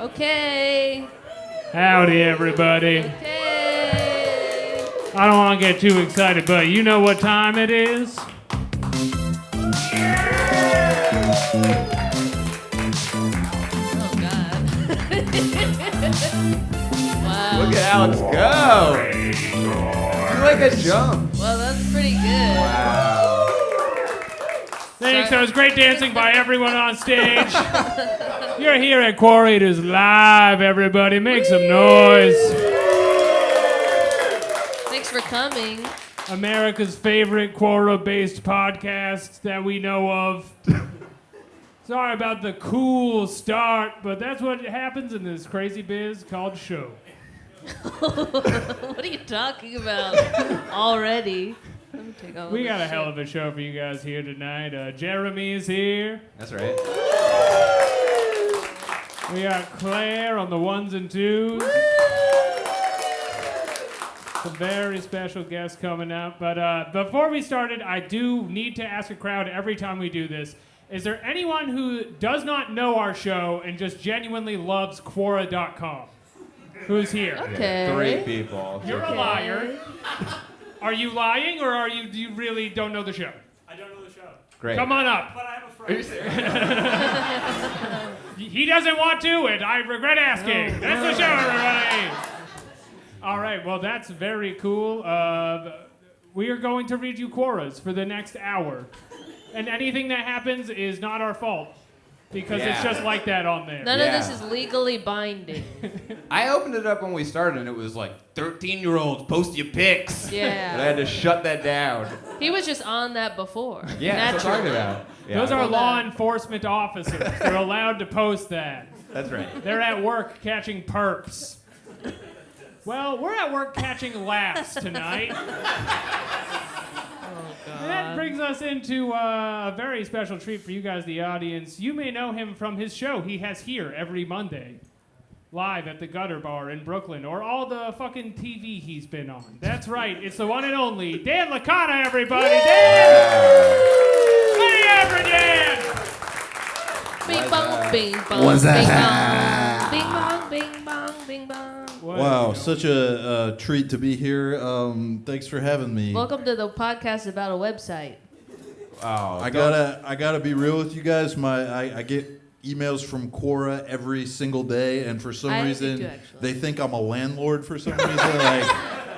Okay. Howdy, everybody. Okay. I don't want to get too excited, but you know what time it is? Oh, God. Wow. Look at Alex go! You like a jump. Well, that's pretty good. Wow. Thanks, that was great dancing by everyone on stage. You're here at Quorators Live, everybody. Make some noise. Thanks for coming. America's favorite Quora-based podcast that we know of. Sorry about the cool start, but that's what happens in this crazy biz called show. What are you talking about already? Let me take all We this got a shit. hell of a show for you guys here tonight. Jeremy is here. That's right. We got Claire on the ones and twos. Some very special guests coming up. But before we started, I do need to ask a crowd every time we do this. Is there anyone who does not know our show and just genuinely loves Quora.com? Who's here? Okay. 3 people. You're a liar. Are you lying, or do you really don't know the show? I don't know the show. Great. Come on up. But I have a Are you friend. serious? He doesn't want to, and I regret asking. That's the show, everybody. All right, well, that's very cool. We are going to read you Quoras for the next hour. And anything that happens is not our fault, because it's Yeah. just like that on there. None Yeah. of this is legally binding. I opened it up when we started and it was like 13-year-olds post your pics. And I Yeah. had to shut that down. He was just on that before. Yeah, that's what I'm talking Naturally. about. Yeah. Those are Well, law that- enforcement officers. They're allowed to post that. That's right. They're at work catching perps. Well, we're at work catching laughs tonight. Oh, And that God. brings us into a very special treat for you guys, the audience. You may know him from his show he has here every Monday, live at the Gutter Bar in Brooklyn, or all the fucking TV he's been on. That's right, it's the one and only Dan Licata, everybody. Dan! Hey, ever, Dan! Bing bong, bing bong. What's bing that? bong, bing bong, bing bong, bing bong. Wow, such a treat to be here. Thanks for having me. Welcome to the podcast about a website. Oh, I gotta be real with you guys. I get emails from Quora every single day, and for some I do reason too, actually. they think I'm a landlord for some reason. Like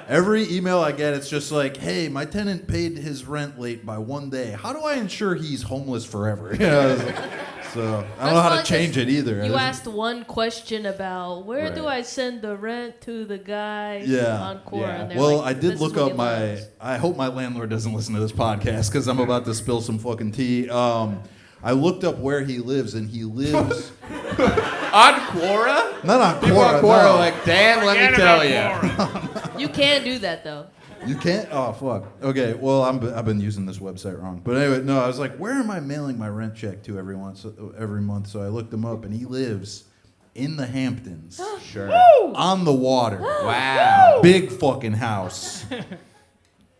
every email I get, it's just like, "Hey, my tenant paid his rent late by 1 day. How do I ensure he's homeless forever?" You know, it's like- so I don't know how to That's change fun, it either. You asked one question about where do Right. I send the rent to the guy Yeah. on Quora. Yeah. And they're Well, like, I "This did is look what he up my. loves." I hope my landlord doesn't listen to this podcast because I'm about to spill some fucking tea. I looked up where he lives, and he lives on Quora? not on People Quora. on Quora no. are like, Dan, let Forget me tell about you. Quora. You can do that though. You can't. Oh fuck. Okay. Well, I've been using this website wrong. But anyway, no. I was like, where am I mailing my rent check to every month? So I looked him up, and he lives in the Hamptons, Sure. on the water, Wow. big fucking house.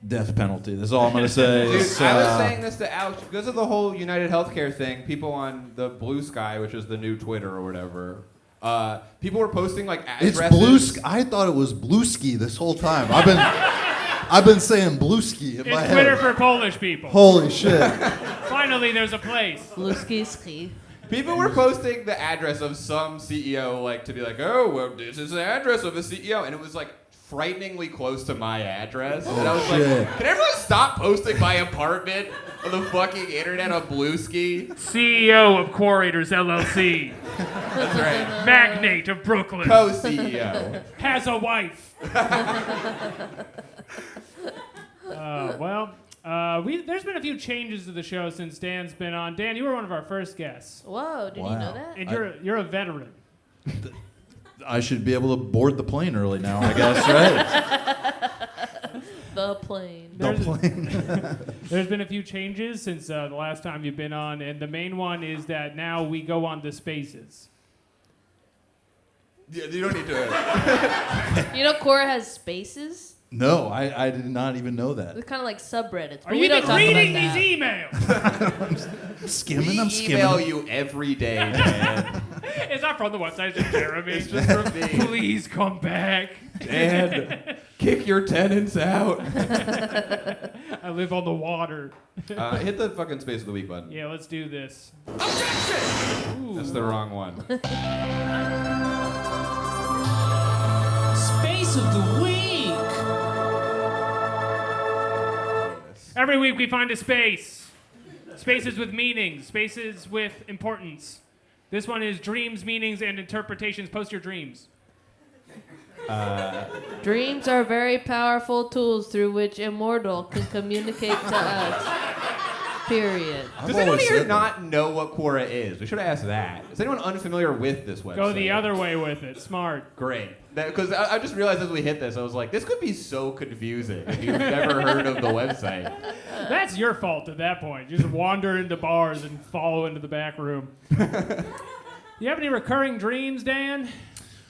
Death penalty. That's all I'm gonna say. Dude, It's, I was saying this to Alex because of the whole United Healthcare thing. People on the Blue Sky, which is the new Twitter or whatever, people were posting like It's addresses. Blue Ski. I thought it was Blue Ski this whole time. I've been saying Blue Ski in my It's Twitter head. for Polish people. Holy shit. Finally, there's a place. Luski ski. People were posting the address of some CEO, like to be like, oh, well, this is the address of a CEO, and it was like frighteningly close to my address. And I was shit. like, can everyone stop posting my apartment on the fucking internet on Blue Ski? CEO of Quorators LLC, That's right. magnate of Brooklyn, Co-CEO. has a wife. There's been a few changes to the show since Dan's been on. Dan, you were one of our first guests, Whoa, did you Wow. know that? and you're a veteran. I should be able to board the plane early now, I guess, right? The plane. The plane. There's been a few changes since the last time you've been on, and the main one is that now we go on to Spaces. Yeah, you don't need to. You know Quora has spaces? No, I did not even know that. It's kind of like subreddits. Are you even reading these emails? I'm We skimming. email you every day, man. It's not from the website, it's Jeremy. It's just from me. Please come back. Dan, kick your tenants out. I live on the water. Hit the fucking space of the week button. Yeah, let's do this. That's the wrong one. Space of the week. Every week we find a space. Spaces with meanings, spaces with importance. This one is dreams, meanings, and interpretations. Post your dreams. Dreams are very powerful tools through which immortal can communicate to us. Period. Does anyone here not know what Quora is? We should have asked that. Is anyone unfamiliar with this website? Go the other way with it. Smart. Great. Because I just realized as we hit this, I was like, this could be so confusing if you've never heard of the website. That's your fault at that point. You just wander into bars and follow into the back room. You have any recurring dreams, Dan?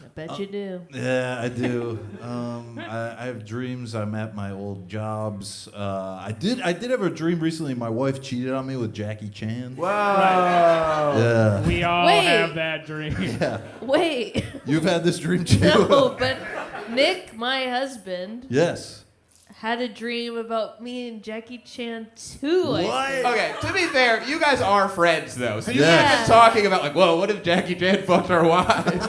I bet you do. Yeah, I do. I have dreams. I'm at my old jobs. I did have a dream recently. My wife cheated on me with Jackie Chan. Whoa. Yeah. We all Wait. have that dream. Yeah. Wait. You've had this dream too? No, but Nick, my husband, Yes. had a dream about me and Jackie Chan too. I think. Okay, to be fair, you guys are friends, though. So you've Yeah. been talking about, like, whoa, what if Jackie Chan fucked our wives?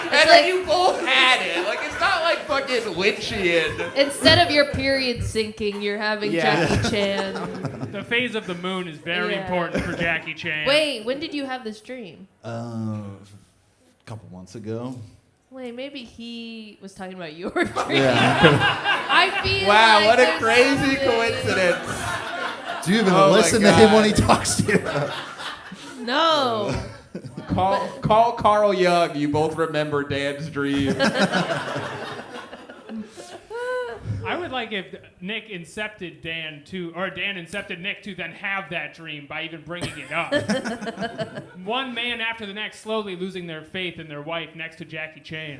And then you both had it. Like, it's not like fucking Lynchian. Instead of your period syncing, you're having Yeah. Jackie Chan. The phase of the moon is very Yeah. important for Jackie Chan. Wait, when did you have this dream? A couple months ago. Wait, maybe he was talking about your dream. Yeah. I feel Wow, like what a there's crazy something- coincidence. Do you even Oh my listen to him God. when he talks to you? No. Call Carl Jung. You both remember Dan's dream. I would like if Nick incepted Dan to, or Dan incepted Nick to then have that dream by even bringing it up. One man after the next slowly losing their faith in their wife next to Jackie Chan.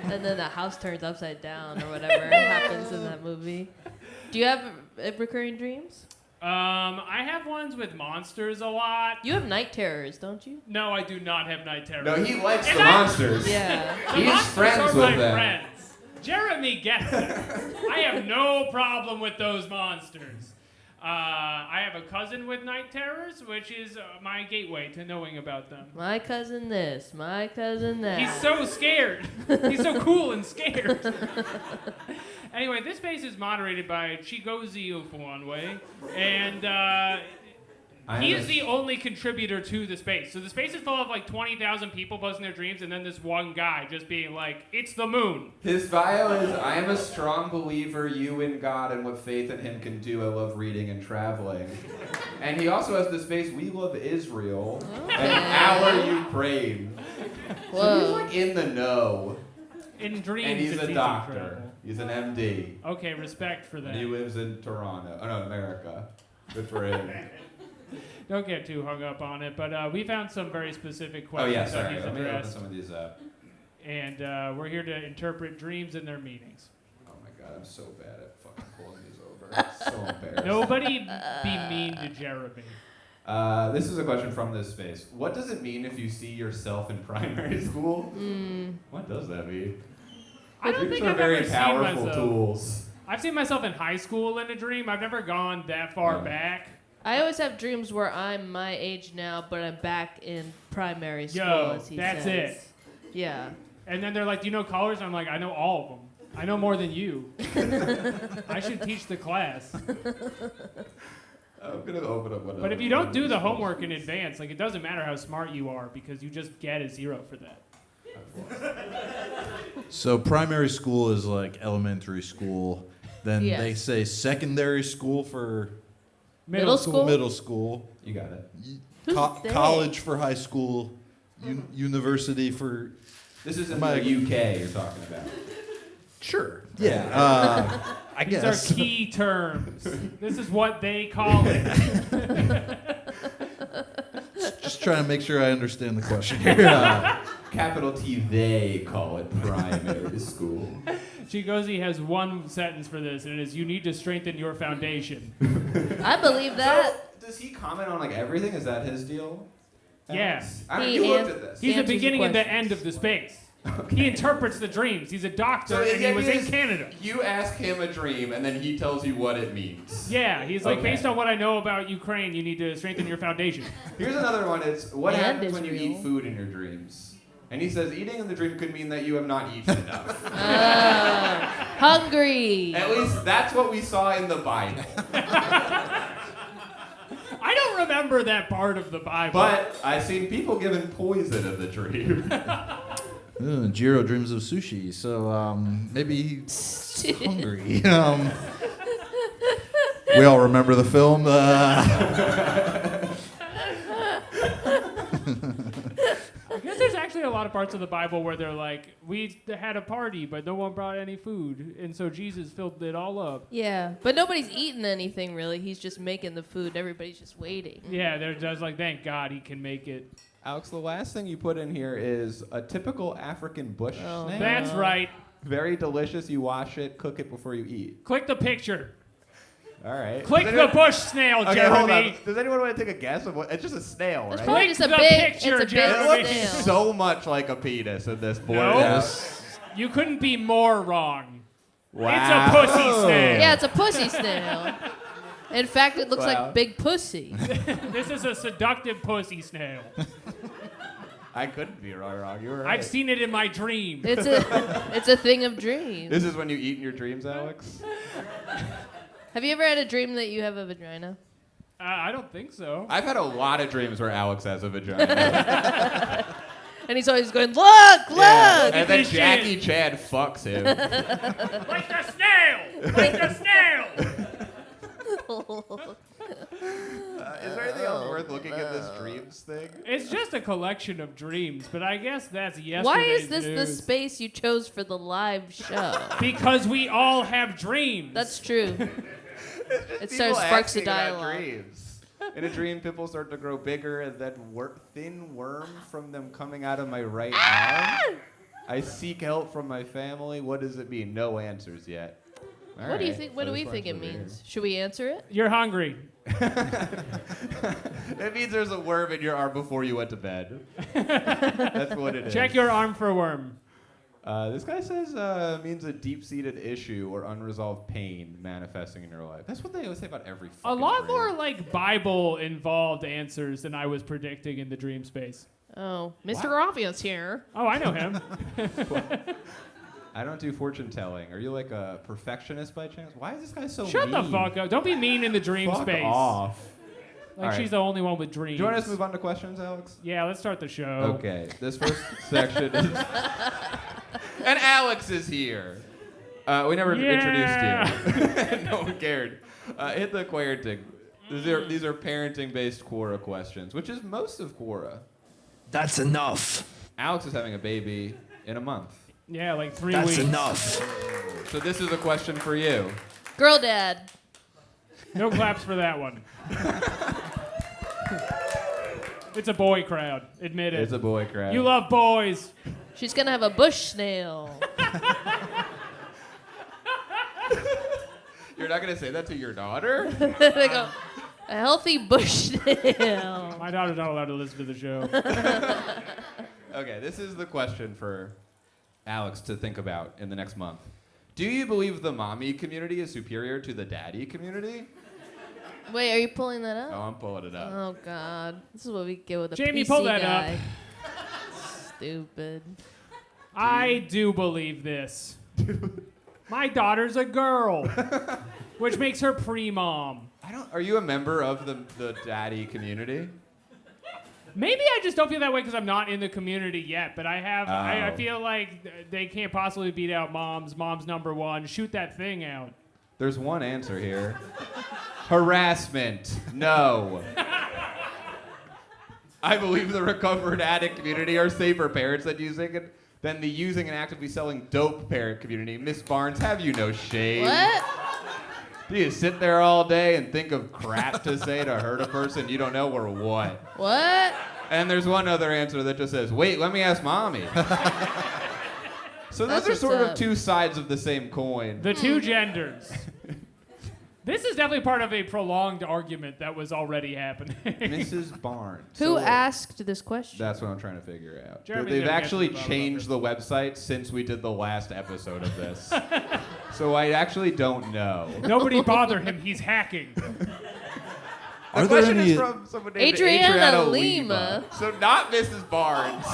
And then the house turns upside down or whatever happens in that movie. Do you have recurring dreams? I have ones with monsters a lot. You have night terrors, don't you? No, I do not have night terrors. No, he likes And the I- monsters. Yeah. The He's monsters friends are with my them. friends. Jeremy gets it. I have no problem with those monsters. I have a cousin with night terrors, which is my gateway to knowing about them. My cousin this, my cousin that. He's so scared. He's so cool and scared. Anyway, this space is moderated by Chigozi Ufuanwe, and he is the only contributor to the space. So the space is full of like 20,000 people posting their dreams, and then this one guy just being like, "It's the moon." His bio is, I am a strong believer, you in God and what faith in him can do. I love reading and traveling. And he also has the space, we love Israel and our Ukraine. So Whoa. he's like in the know. In dreams, And he's it's a easy doctor. travel. He's an MD. Okay, respect for And he that. lives in Toronto. Oh no, America. Good for him. Don't get too hung up on it, but we found some very specific Oh questions yeah, that sorry. he's Let me open addressed, some of these up. and we're here to interpret dreams and their meanings. Oh my god, I'm so bad at fucking pulling these over. So embarrassed. Nobody be mean to Jeremy. This is a question from this space. What does it mean if you see yourself in primary school? What does that mean? I don't Dreams think are I've very ever seen powerful myself. tools. I've seen myself in high school in a dream. I've never gone that far Yeah. back. I always have dreams where I'm my age now, but I'm back in primary school, Yo, as he that's says. it. Yeah. And then they're like, "Do you know colors?" And I'm like, "I know all of them. I know more than you. I should teach the class." I'm gonna open up one. But if you don't do the homework in advance, like it doesn't matter how smart you are because you just get a 0 for that. So primary school is like elementary school. Then Yes. they say secondary school for Middle school? middle school. You got it. Who's they? College for high school. University for This is in My- the UK you're talking about. sure. Yeah. I These guess. are key terms. This is what they call it. Just trying to make sure I understand the question here. Capital T, they call it primary school. Chigozi has one sentence for this, and it is, you need to strengthen your foundation. I believe that. So, does he comment on like everything? Is that his deal? Yes. I mean, you looked at this. He's the answers the beginning and the questions. end of the space. He interprets the dreams. He's a doctor, So and the he was idea in is Canada. You ask him a dream, and then he tells you what it means. Yeah, he's like, Okay. based on what I know about Ukraine, you need to strengthen your foundation. Here's another one. It's what And happens when you Israel. eat food in your dreams. And he says eating in the dream could mean that you have not eaten enough. Hungry. At least that's what we saw in the Bible. I don't remember that part of the Bible. But I've seen people given poison in the dream. Jiro dreams of sushi, so maybe he's hungry. We all remember the film. I guess there's actually a lot of parts of the Bible where they're like, we had a party, but no one brought any food, and so Jesus filled it all up. Yeah, but nobody's eating anything really. He's just making the food. Everybody's just waiting. Yeah, they're just like, thank God he can make it. Alex, the last thing you put in here is a typical African bush Oh, snail. That's right. Very delicious. You wash it, cook it before you eat. Click the picture. All right. Click Does the anyone- bush snail, Okay, Jeremy. hold on. Does anyone want to take a guess of what? It's just a snail, It's right? probably Click just a the big. picture, It's a Jeremy. It big looks snail. so much like a penis in this board. No. Yes. You couldn't be more wrong. Wow. It's a pussy snail. Yeah, it's a pussy snail. In fact, it looks Wow. like big pussy. This is a seductive pussy snail. I couldn't be wrong. You were right. I've seen it in my dream. It's a thing of dreams. This is when you eat in your dreams, Alex? Have you ever had a dream that you have a vagina? I don't think so. I've had a lot of dreams where Alex has a vagina. And he's always going, look, look. Yeah. And then this Jackie Chan fucks him. Like the snail! Like the snail! Is there anything else worth looking at this dreams thing? It's just a collection of dreams, but I guess that's yesterday's Why is this the news. space you chose for the live show? Because we all have dreams. That's true. It People sparks a asking about dialogue. dreams. In a dream, people start to grow bigger, and then thin worm from them coming out of my right arm. I seek help from my family. What does it mean? No answers yet. All What do you right. think? What do we think it means? Should we answer it? You're hungry. It means there's a worm in your arm before you went to bed. That's what it is. Check your arm for worm. This guy says means a deep-seated issue or unresolved pain manifesting in your life. That's what they always say about every A fucking lot dream. more like Bible-involved answers than I was predicting in the dream space. Oh, Mr. Obvious here. Oh, I know him. I don't do fortune telling. Are you like a perfectionist by chance? Why is this guy so Shut mean? the fuck up. Don't be mean in the dream Fuck space. off. Like All right. she's the only one with dreams. Do you want us to move on to questions, Alex? Yeah, let's start the show. Okay. This first section is... And Alex is here. We never introduced you. No one cared. Hit the parenting. These are parenting-based Quora questions, which is most of Quora. That's enough. Alex is having a baby in a month. Yeah, like 3 That's weeks. enough. So this is a question for you. Girl dad. No claps for that one. It's a boy crowd. Admit it. It's a boy crowd. You love boys. She's gonna have a bush snail. You're not going to say that to your daughter? They go, a healthy bush snail. My daughter's not allowed to listen to the show. Okay, this is the question for Alex to think about in the next month. Do you believe the mommy community is superior to the daddy community? Wait, are you pulling that Oh, up? I'm pulling it up. Oh God, this is what we get with a Jamie, PC pull that guy. up. Stupid. I do believe this. My daughter's a girl, which makes her pre-mom. Are you a member of the daddy community? Maybe I just don't feel that way because I'm not in the community yet, but I have. I Oh. feel like they can't possibly beat out moms. Mom's number one. Shoot that thing out. There's one answer here. Harassment. No. I believe the recovered addict community are safer parents than the using and actively selling dope parent community. Miss Barnes, have you no shame? What? Do you sit there all day and think of crap to say to hurt a person you don't know or what? What? And there's one other answer that just says, wait, let me ask mommy. So That's those are sort what's of up. two sides of the same coin. The two genders. This is definitely part of a prolonged argument that was already happening. Mrs. Barnes. Who So- asked this question? That's what I'm trying to figure out. Jeremy's They've gonna get actually to the bottom of changed the website since we did the last episode of this. So I actually don't know. Nobody bother him. He's hacking. Are The there question any? is from someone named Adriana Lima. Lima. So not Mrs. Barnes.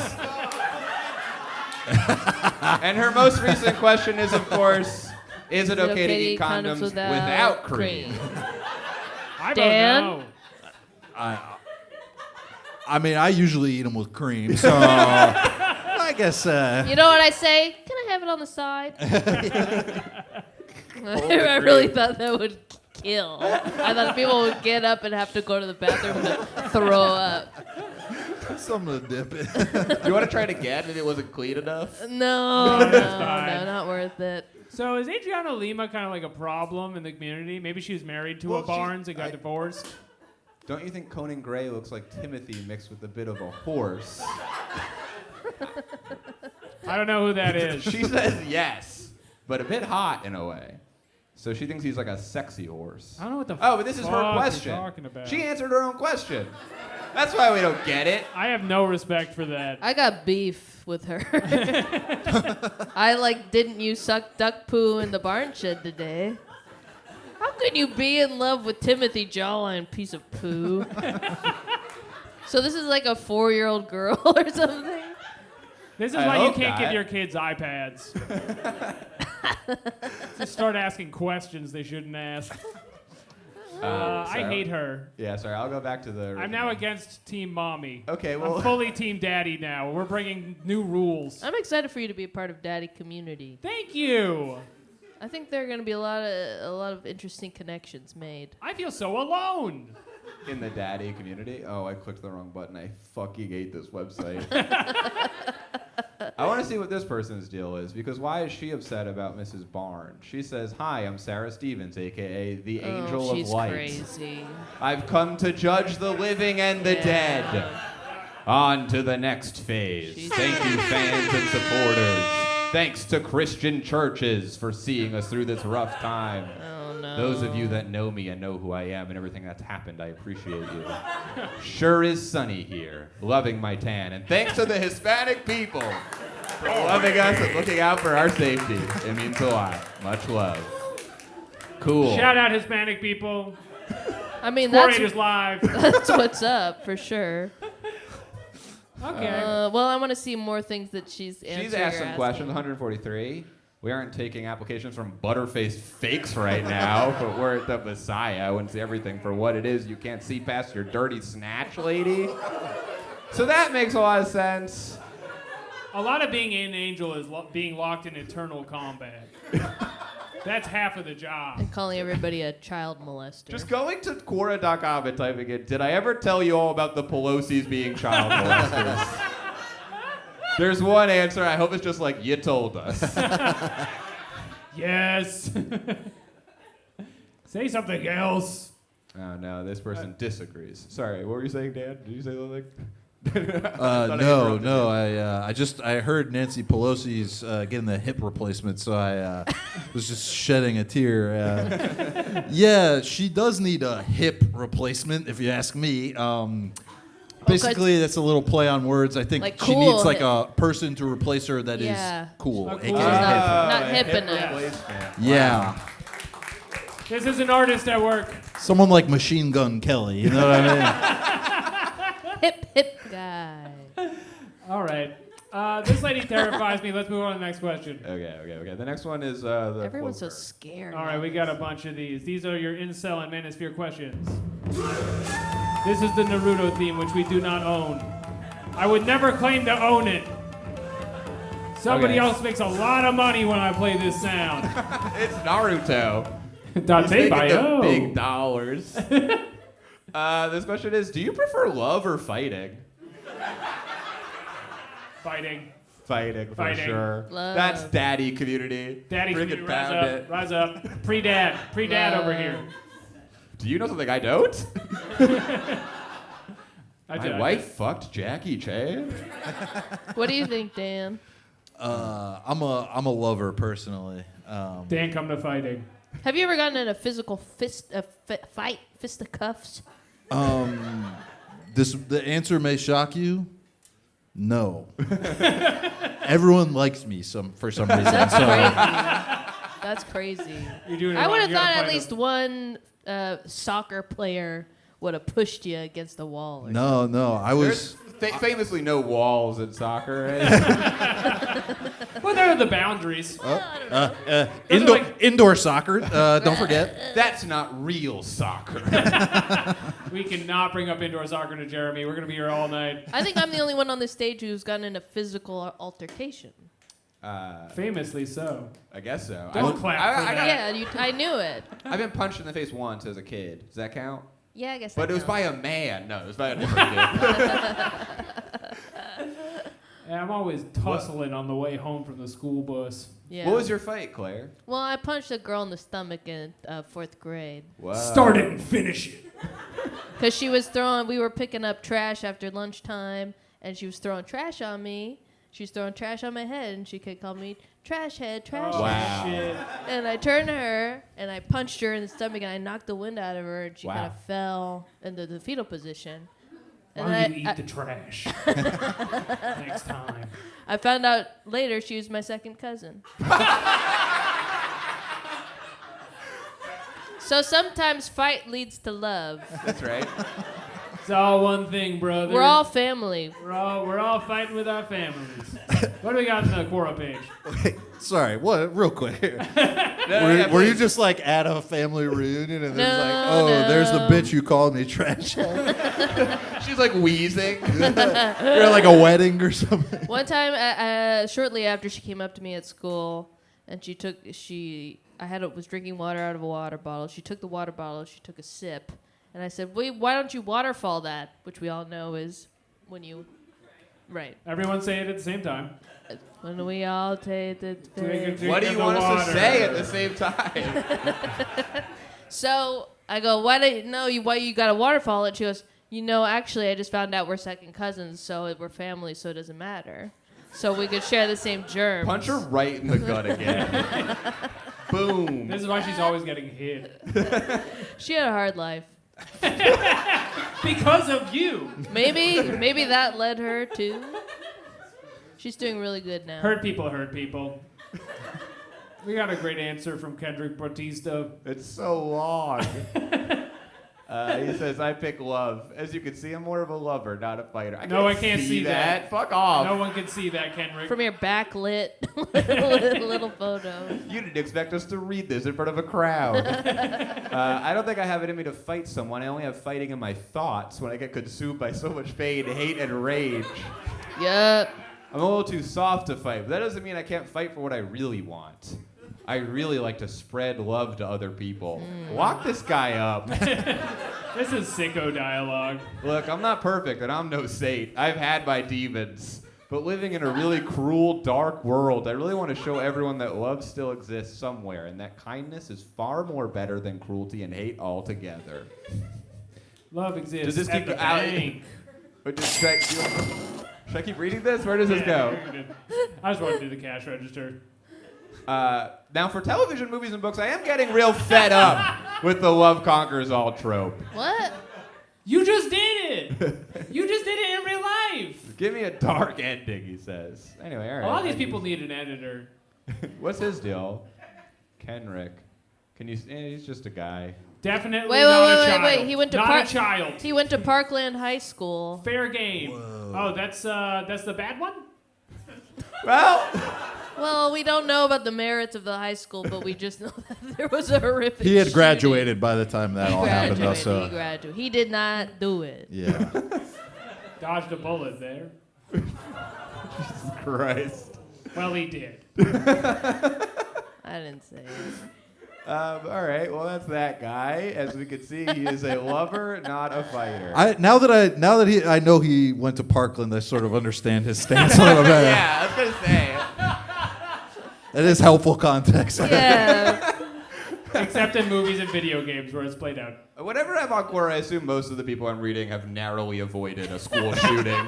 And her most recent question is, of course, is it okay to eat condoms without cream? I Dan? don't know. I mean, I usually eat them with cream, so I guess. You know what I say? Can I have it on the side? I really thought that would kill. I thought people would get up and have to go to the bathroom to throw up. Something to dip it. Do you want to try it again if it wasn't clean enough? No, fine. not worth it. So is Adriana Lima kind of like a problem in the community? Maybe she was married to Well, a Barnes and got divorced. Don't you think Conan Gray looks like Timothy mixed with a bit of a horse? I don't know who that is. She says yes, but a bit hot in a way. So she thinks he's like a sexy horse. I don't know what the Oh, but this is her fuck you're question. talking about. She answered her own question. That's why we don't get it. I have no respect for that. I got beef with her. Didn't you suck duck poo in the barn shed today? How can you be in love with Timothy Jawline, piece of poo? So this is like a 4-year-old girl or something? This is I why you hope can't give not. your kids iPads. Just start asking questions they shouldn't ask. I hate her. Yeah, sorry. I'll go back to the. I'm now against Team Mommy. Okay, I'm well. fully Team Daddy now. We're bringing new rules. I'm excited for you to be a part of Daddy community. Thank you. I think there are going to be a lot of interesting connections made. I feel so alone. In the daddy community. Oh, I clicked the wrong button. I fucking hate this website. I want to see what this person's deal is, because why is she upset about Mrs. Barnes? She says, "Hi, I'm Sarah Stevens, aka the Angel she's of Light. crazy. I've come to judge the living and the dead. On to the next phase. She's- Thank you, fans and supporters. Thanks to Christian churches for seeing us through this rough time. Oh no. Those of you that know me and know who I am and everything that's happened, I appreciate you. Sure is sunny here, loving my tan. And thanks to the Hispanic people for loving us and looking out for our safety. It means a lot. Much love. Cool. Shout out Hispanic people. I mean, Quorators live. that's what's up for sure. Okay. Well, I want to see more things that she's answering. She's asked or some asking. questions, 143. We aren't taking applications from butterfaced fakes right now, but we're at the Messiah. I want to see everything for what it is. You can't see past your dirty snatch, lady. So that makes a lot of sense. A lot of being an angel is being locked in eternal combat. That's half of the job. And calling everybody a child molester. Just going to Quora.com and typing in, did I ever tell you all about the Pelosi's being child molesters? There's one answer. I hope it's just like, you told us. Yes. Say something else. Oh, no, this person disagrees. Sorry, what were you saying, Dan? Did you say something? No. I heard Nancy Pelosi's getting the hip replacement, so I was just shedding a tear. Yeah, she does need a hip replacement, if you ask me. Basically, that's a little play on words. I think Like she cool needs like hip. a person to replace her that is Yeah. cool. A aka cool- hip. not hip enough. replacement. Yeah. This is an artist at work. Someone like Machine Gun Kelly, you know what I mean? Hip guy. All right. This lady terrifies me. Let's move on to the next question. Okay. The next one is the Everyone's so Quoker. scared. All right, we got a bunch of these. These are your incel and manosphere questions. This is the Naruto theme, which we do not own. I would never claim to own it. Somebody Okay. else makes a lot of money when I play this sound. It's Naruto. He's Date making by the big dollars. This question is, do you prefer love or fighting? Fighting. Fighting, for Fighting. sure. Love. That's daddy community. Daddy, Friggin' rise pound up. it. Rise up. Pre-dad. Pre-dad over here. Do you know something I don't? I My did. wife fucked Jackie Chan? What do you think, Dan? I'm a lover personally. Dan, come to fighting. Have you ever gotten in a physical fight, fisticuffs? The answer may shock you. No. Everyone likes me for some reason. That's so. crazy. That's crazy. You're doing it I wrong. would have You gotta thought at fight least him. one soccer player would have pushed you against the wall. Or No. I was. There's famously no walls in soccer. Right? Well, there are the boundaries. Indoor soccer. Don't forget. That's not real soccer. We cannot bring up indoor soccer to Jeremy. We're going to be here all night. I think I'm the only one on this stage who's gotten in a physical altercation. Famously so. I guess so. Don't clap for that. Yeah, I knew it. I've been punched in the face once as a kid. Does that count? Yeah, I guess. But that it was by counts. a man. No, it was by a different kid. Yeah, I'm always tussling on the way home from the school bus. Yeah. What was your fight, Claire? Well, I punched a girl in the stomach in 4th grade Wow. Start it and finish it. because we were picking up trash after lunchtime, and she was throwing trash on me. She was throwing trash on my head, and she kept calling me trash head, trash Oh, head. Wow. shit. And I turned to her, and I punched her in the stomach, and I knocked the wind out of her, and she Wow. kind of fell into the fetal position. Why And don't then you eat the trash next time? I found out later she was my second cousin. So sometimes fight leads to love. That's right. It's all one thing, brother. We're all family. We're all fighting with our families. What do we got on the Quora page? Sorry. What? Real quick. Yeah, Were you please. just like at a family reunion and there's No, like, oh, there's the no. bitch you called me trash. She's like wheezing. You're at like a wedding or something. One time, shortly after she came up to me at school, and was drinking water out of a water bottle. She took the water bottle, she took a sip, and I said, "Wait, why don't you waterfall that?" Which we all know is when you, right? Everyone say it at the same time. When we all take the. Drink a drink What do of you the want us water. to say at the same time? So I go, why you got to waterfall it? She goes, actually, I just found out we're second cousins, so we're family, so it doesn't matter. So we could share the same germs. Punch her right in the gut again. Boom. This is why she's always getting hit. She had a hard life. Because of you. Maybe that led her to. She's doing really good now. Hurt people hurt people. We got a great answer from Kendrick Bautista. It's so long. He says, I pick love. As you can see, I'm more of a lover, not a fighter. I can't see that. Fuck off. No one can see that, Kendrick. From your backlit little photo. You didn't expect us to read this in front of a crowd. I don't think I have it in me to fight someone. I only have fighting in my thoughts when I get consumed by so much pain, hate, and rage. Yep. I'm a little too soft to fight, but that doesn't mean I can't fight for what I really want. I really like to spread love to other people. Lock this guy up. This is sicko dialogue. Look, I'm not perfect, and I'm no saint. I've had my demons. But living in a really cruel, dark world, I really want to show everyone that love still exists somewhere, and that kindness is far more better than cruelty and hate altogether. Love exists Does this at keep the out? bank. Should I keep reading this? Where does this go? I just want to do the cash register. Now, for television, movies, and books, I am getting real fed up with the love conquers all trope. What? You just did it. You just did it in real life. Give me a dark ending, he says. Anyway, all right. A lot of these people need an editor. What's his deal? Kenrick. He's just a guy. Definitely Wait, not wait, a wait, child. wait. He went to not a child. He went to Parkland High School. Fair game. Oh, that's the bad one? Well, we don't know about the merits of the high school, but we just know that there was a horrific. He had shooting. graduated by the time that all happened, though. He So graduated. He did not do it. yeah. Dodged a bullet there. Jesus Christ. Well, he did. I didn't say it. All right, well, that's that guy. As we can see, he is a lover, not a fighter. Now that I know he went to Parkland, I sort of understand his stance a little bit. Yeah, I was going to say. It is helpful context. Yeah. Except in movies and video games where it's played out. Whenever I'm on Quora, I assume most of the people I'm reading have narrowly avoided a school shooting.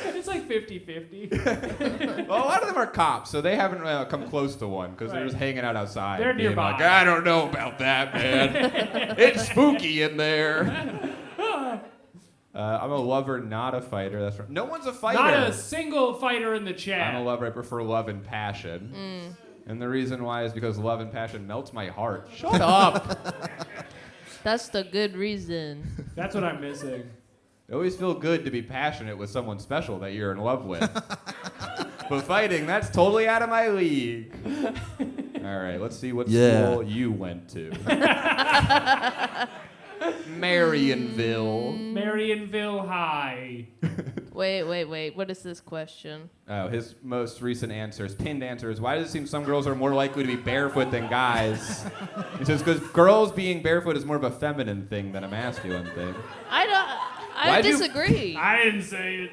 It's like 50-50. Well, a lot of them are cops, so they haven't come close to one because they're Right. just hanging out outside. They're being nearby. Like, I don't know about that, man. It's spooky in there. I'm a lover, not a fighter. That's right. No one's a fighter. Not a single fighter in the chat. I'm a lover. I prefer love and passion. And the reason why is because love and passion melts my heart. Shut up. That's the good reason. That's what I'm missing. It always feels good to be passionate with someone special that you're in love with. But fighting, that's totally out of my league. All right, let's see what school you went to. Marionville. Marionville High. Wait. What is this question? Oh, his most recent pinned answer is, why does it seem some girls are more likely to be barefoot than guys? He says, because girls being barefoot is more of a feminine thing than a masculine thing. I disagree. I didn't say it.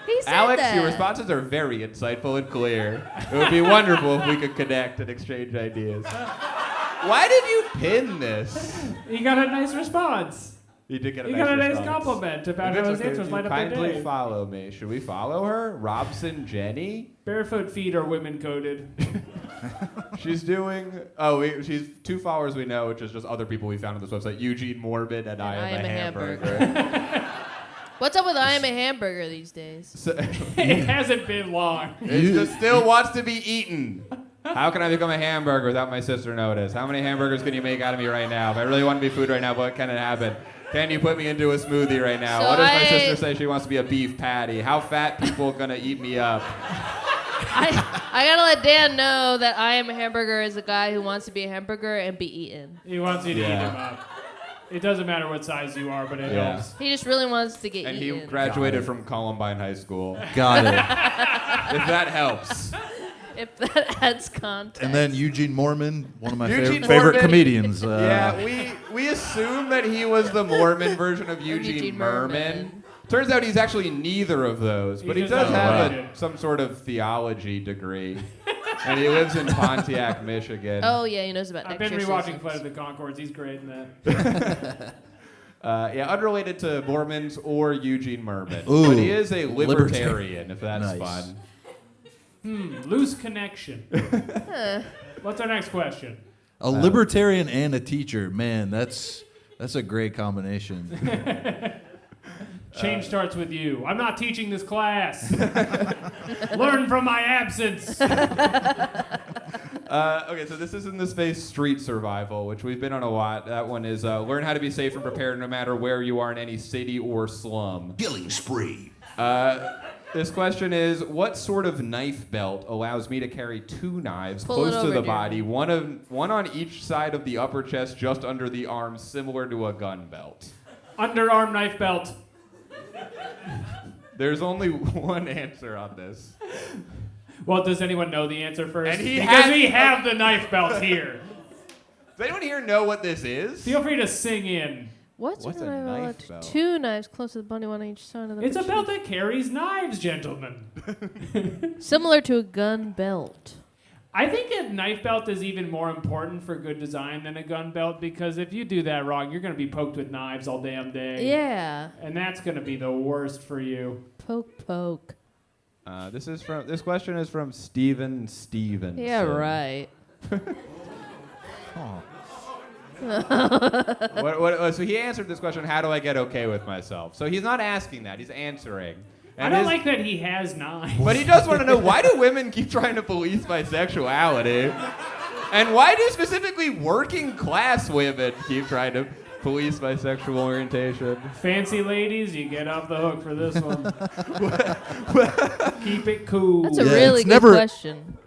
He said Alex, that. your responses are very insightful and clear. It would be wonderful if we could connect and exchange ideas. Why did you pin this? He got a nice response. He did get a He nice got a nice response. compliment about If how it's his okay, answers if light you up their kindly day. follow me. Should we follow her? Robson Jenny? Barefoot feet are women coded. She's doing. She's 2 followers we know, which is just other people we found on this website. Eugene Morbid and I am a hamburger. What's up with I am a hamburger these days? So, It hasn't been long. it just still wants to be eaten. How can I become a hamburger without my sister notice? How many hamburgers can you make out of me right now? If I really want to be food right now, what can it happen? Can you put me into a smoothie right now? So What does my sister say she wants to be a beef patty? How fat people gonna eat me up? I gotta let Dan know that I am a hamburger is a guy who wants to be a hamburger and be eaten. He wants you to eat Yeah. him up. It doesn't matter what size you are, but it Yeah. helps. He just really wants to get And he eaten. graduated from Columbine High School. Got it. If that helps. If that adds context. And then Eugene Mormon, one of my Eugene favorite Mormon. comedians. Yeah, we assume that he was the Mormon version of Eugene Merman. Turns out he's actually neither of those, but he He's does just have unrelated. some sort of theology degree. And he lives in Pontiac, Michigan. Oh yeah, he knows about I've been exorcisms. rewatching Flight of the Conchords. He's great in that. Yeah, unrelated to Mormons or Eugene Merman. Ooh, But he is a libertarian, if that's Nice. fun. Loose connection. What's our next question? A libertarian and a teacher. Man, that's a great combination. Change starts with you. I'm not teaching this class. Learn from my absence. Okay, so this is in the space street survival, which we've been on a lot. That one is learn how to be safe and prepared no matter where you are in any city or slum. Killing spree. This question is, what sort of knife belt allows me to carry 2 knives Pull it close to over, the dear. body, one on each side of the upper chest, just under the arms, similar to a gun belt? Underarm knife belt. There's only one answer on this. Well, does anyone know the answer first? And he because has- we have the knife belt here. Does anyone here know what this is? Feel free to sing in. What's What's a a knife knife allowed? belt? 2 knives close to the body, one on each side of the It's a machine. belt that carries knives, gentlemen. Similar to a gun belt. I think a knife belt is even more important for good design than a gun belt because if you do that wrong, you're going to be poked with knives all damn day. Yeah. And that's going to be the worst for you. Poke. This question is from Steven Stevens. Yeah, right. So he answered this question, how do I get okay with myself? So he's not asking that, he's answering. I don't like that he has knives. But he does want to know, why do women keep trying to police my sexuality? And why do specifically working class women keep trying to police my sexual orientation? Fancy ladies, you get off the hook for this one. Keep it cool. That's a Yeah, really it's good never- question.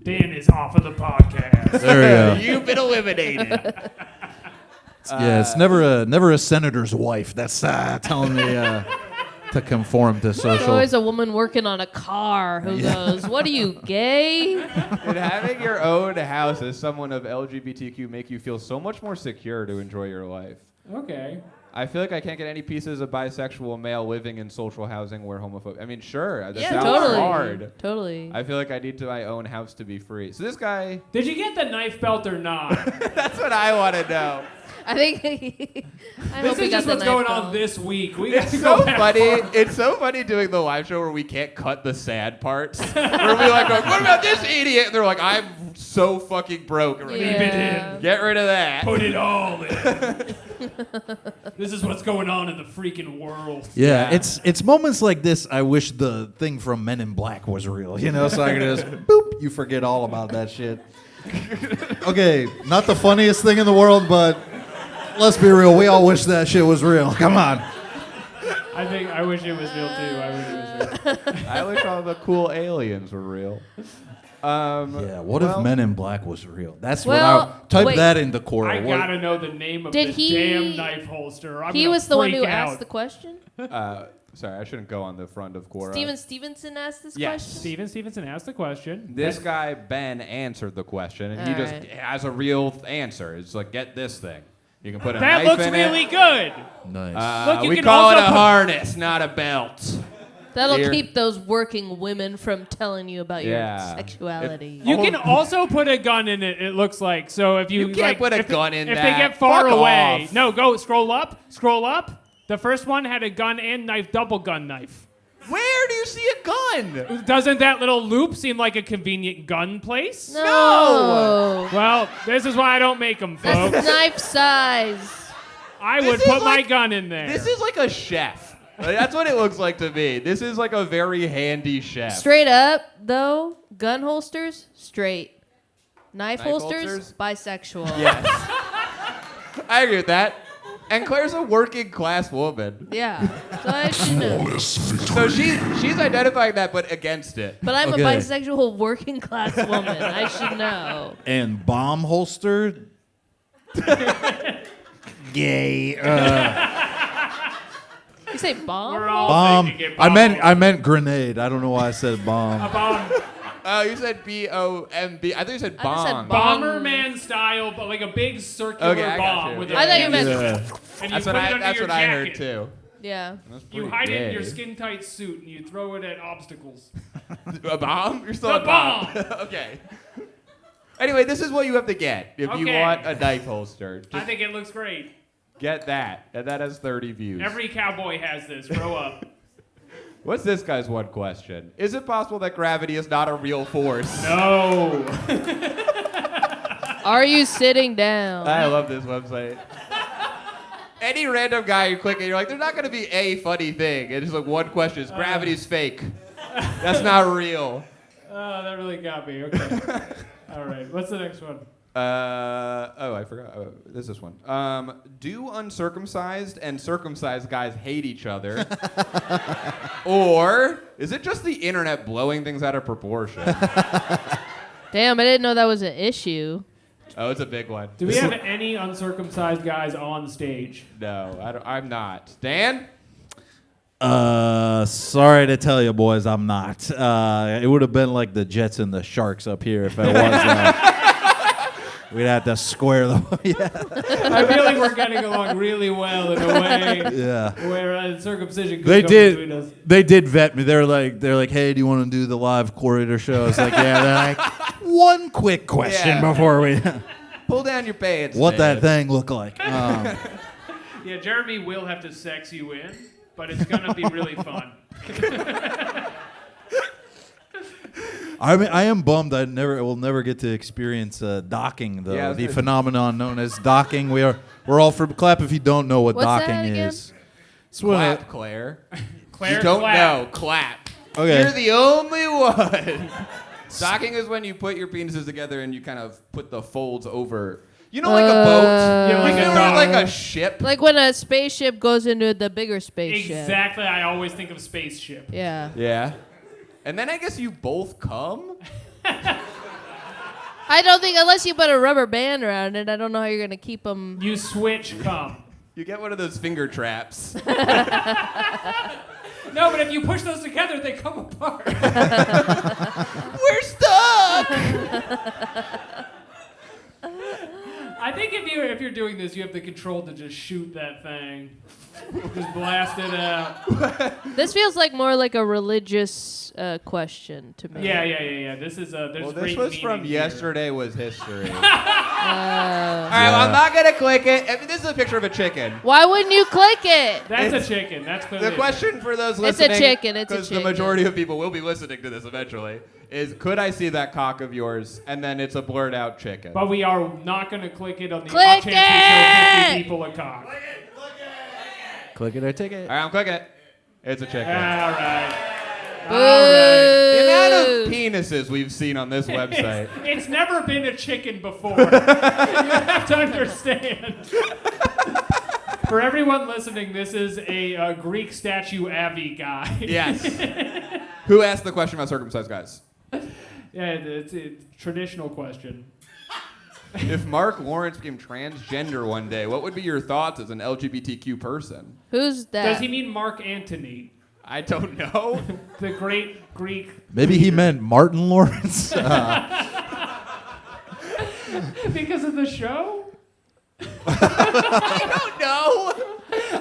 Dan is off of the podcast. There we go. You've been eliminated. It's never a senator's wife that's telling me to conform to There's social. always a woman working on a car who goes, "What are you, gay?" Did having your own house as someone of LGBTQ make you feel so much more secure to enjoy your life? Okay. I feel like I can't get any pieces of bisexual male living in social housing where homophobic. I mean, sure, that Yeah, sounds totally. hard. Totally. I feel like I need my own house to be free. So this guy, Did you get the knife belt or not? that's what I want to know. I think. I This hope he is got just the what's knife going belt. on this week. We got It's to so go back funny. forward. It's so funny doing the live show where we can't cut the sad parts. Where we like, go, what about this idiot? And they're like, I'm so fucking broke. And we're like, Leave it Yeah. in. get rid of that. Put it all in. This is what's going on in the freaking world. Yeah, Yeah. it's moments like this I wish the thing from Men in Black was real, you know, so I could just boop, you forget all about that shit. Okay, not the funniest thing in the world, but let's be real, we all wish that shit was real. Come on. I wish it was real too. I wish it was real. I wish all the cool aliens were real. Yeah, what if Men in Black was real? That's Well, what I type wait. that into Quora. I What- gotta know the name of Did this he- damn knife holster. I'm He gonna was the one freak who out. asked the question. Sorry, I shouldn't go on the front of Quora. Steven Stevenson asked this Yes. question. Steven Stevenson asked the question. This guy, Ben, answered the question, and he just Alright. has a real answer. It's like, get this thing. You can put a That knife looks in really it. good. Nice. Look, you We can call it also a put- harness, not a belt. That'll Here. keep those working women from telling you about your Yeah. sexuality. You can also put a gun in it. It looks like so. If you You can't put a if gun in if that. they get far Fuck away, off. no, go scroll up. Scroll up. The first one had a gun and knife, double gun knife. Where do you see a gun? Doesn't that little loop seem like a convenient gun place? no. Well, this is why I don't make them, folks. That's knife size. I This would is put my like- gun in there. This is like a chef. Like, that's what it looks like to me. This is like a very handy chef. Straight up, though, gun holsters, straight. Knife holsters, holsters? bisexual. Yes. I agree with that. And Claire's a working class woman. Yeah. So I should know. So she's identifying that but against it. But I'm Okay. a bisexual working class woman. I should know. And bomb holster? Gay. You say bomb? We're all Bomb. thinking it I meant grenade. I don't know why I said bomb. a bomb. Oh, you said B-O-M-B. I thought you said I just said bong. bong. Bomberman style, but like a big circular Okay, I got bomb you. with Yeah. a I thought you and meant. Yeah. you That's put what it I. under That's your what I jacket. heard too. Yeah. That's You pretty hide it in gay. your skin tight suit and you throw it at obstacles. A bomb? You're still The a bomb. bomb. Okay. Anyway, this is what you have to get if you Okay. want a knife holster. I Just think it looks great. get that, and that has 30 views. Every cowboy has this. Grow up. What's this guy's one question? Is it possible that gravity is not a real force? No. Are you sitting down? I love this website. Any random guy you click and you're like, there's not going to be a funny thing. It's just like one question: is gravity's fake? That's not real. Oh, that really got me. Okay. All right. What's the next one? I forgot. There's this one. Do uncircumcised and circumcised guys hate each other? Or is it just the internet blowing things out of proportion? Damn, I didn't know that was an issue. Oh, it's a big one. Do we have any uncircumcised guys on stage? No, I'm not. Dan? Sorry to tell you, boys, I'm not. It would have been like the Jets and the Sharks up here if it was. We'd have to square them. Yeah. I feel like we're getting along really well in a way Yeah. where circumcision could They come did. between us. They did vet me. They're like, hey, do you want to do the live Quorator show? It's like, yeah. They're like, one quick question Yeah. before we. Pull down your pants. What man. that thing look like? Yeah, Jeremy will have to sex you in, but it's gonna be really fun. I mean, I am bummed. Will never get to experience docking, though. Yeah, I was The gonna- phenomenon known as docking. We're all for clap if you don't know what What's that docking again? is. It's when Clap, Claire. Claire, You don't clap. know. Clap. Okay. You're the only one. Docking is when you put your penises together and you kind of put the folds over. You know, like a boat. Yeah, like you a know, dock. like a ship. Like when a spaceship goes into the bigger spaceship. Exactly. I always think of spaceship. Yeah. Yeah. And then I guess you both come. I don't think, unless you put a rubber band around it, I don't know how you're going to keep them. You switch cum. You get one of those finger traps. No, but if you push those together, they come apart. We're stuck. I think if if you're doing this, you have the control to just shoot that thing. Just blast it out. This feels like more like a religious question to me. Yeah. This is there's Well, this great was meaning from here. yesterday was history. All Uh, right, well, I'm not gonna click it. I mean, this is a picture of a chicken. why wouldn't you click it? That's It's- a chicken. That's clearly The question for those It's a listening, chicken, it's a because the chicken. majority of people will be listening to this eventually, is could I see that cock of yours? And then it's a blurred out chicken. But we are not going to click it on the Click off chance we show 50 it! people a cock. Click it or take it. All right, I'm clicking it. It's a chicken. All right. The amount of penises we've seen on this website. It's never been a chicken before. You have to understand. For everyone listening, this is a Greek statue Avi guy. Yes. Who asked the question about circumcised guys? Yeah, it's a traditional question. If Mark Lawrence became transgender one day, what would be your thoughts as an LGBTQ person? Who's that? Does he mean Mark Antony, I don't know. the great Greek? Maybe he meant Martin Lawrence. Because of the show? I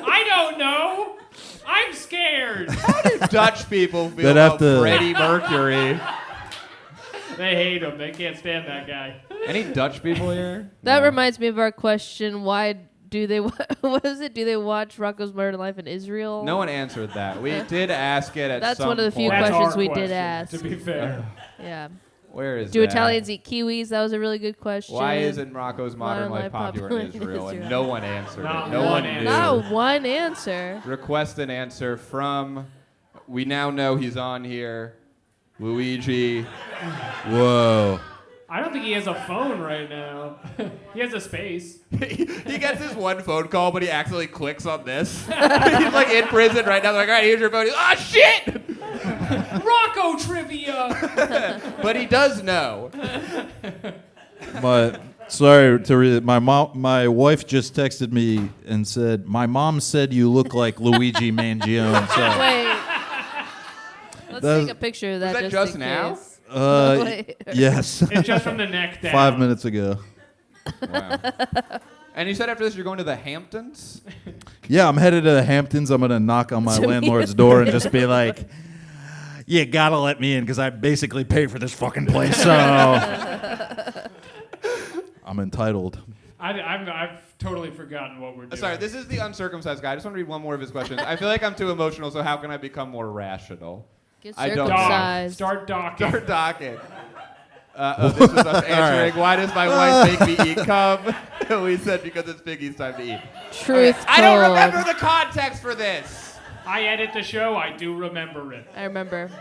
I don't know. I'm scared. don't know. Dutch people feel They'd have about to- Freddie Mercury. They hate him. They can't stand that guy. Any Dutch people here? That No. reminds me of our question. Why do they? What is it? Do they watch Rocco's Modern Life in Israel? No one answered that. We did ask it at That's some one of the few point. That's questions our we did question, ask. To be fair. Yeah. Where is Do that? Italians eat kiwis? That was a really good question. Why isn't Rocco's Modern Life popular in Israel? And no one answered Not it. No one one answered. knew. Not one answer. Request an answer from, we now know he's on here, Luigi. Whoa. I don't think he has a phone right now. He has a space. He gets his one phone call, but he accidentally clicks on this. He's like in prison right now. They're like, all right, here's your phone. He's, oh, shit! Rocco trivia. But he does know. Sorry to read it. My wife just texted me and said, "My mom said you look like Luigi Mangione." So, Wait. Let's That was- take a picture of that. Was that just just in now? case. Wait. yes, It's just from the neck down. 5 minutes ago. Wow. And you said after this you're going to the Hamptons? Yeah, I'm headed to the Hamptons. I'm gonna knock on my To me. landlord's door and just be like, "You gotta let me in because I basically pay for this fucking place." So I'm entitled. I've totally forgotten what we're doing. Sorry, this is the uncircumcised guy. I just want to read one more of his questions. I feel like I'm too emotional, so how can I become more rational? Get I don't- circumcised. Start docking. Start docking. This was us answering, why does my wife make me eat cum? We said because it's Piggy's time to eat. Truth told. I don't remember the context for this. I edit the show. I do remember it. I remember.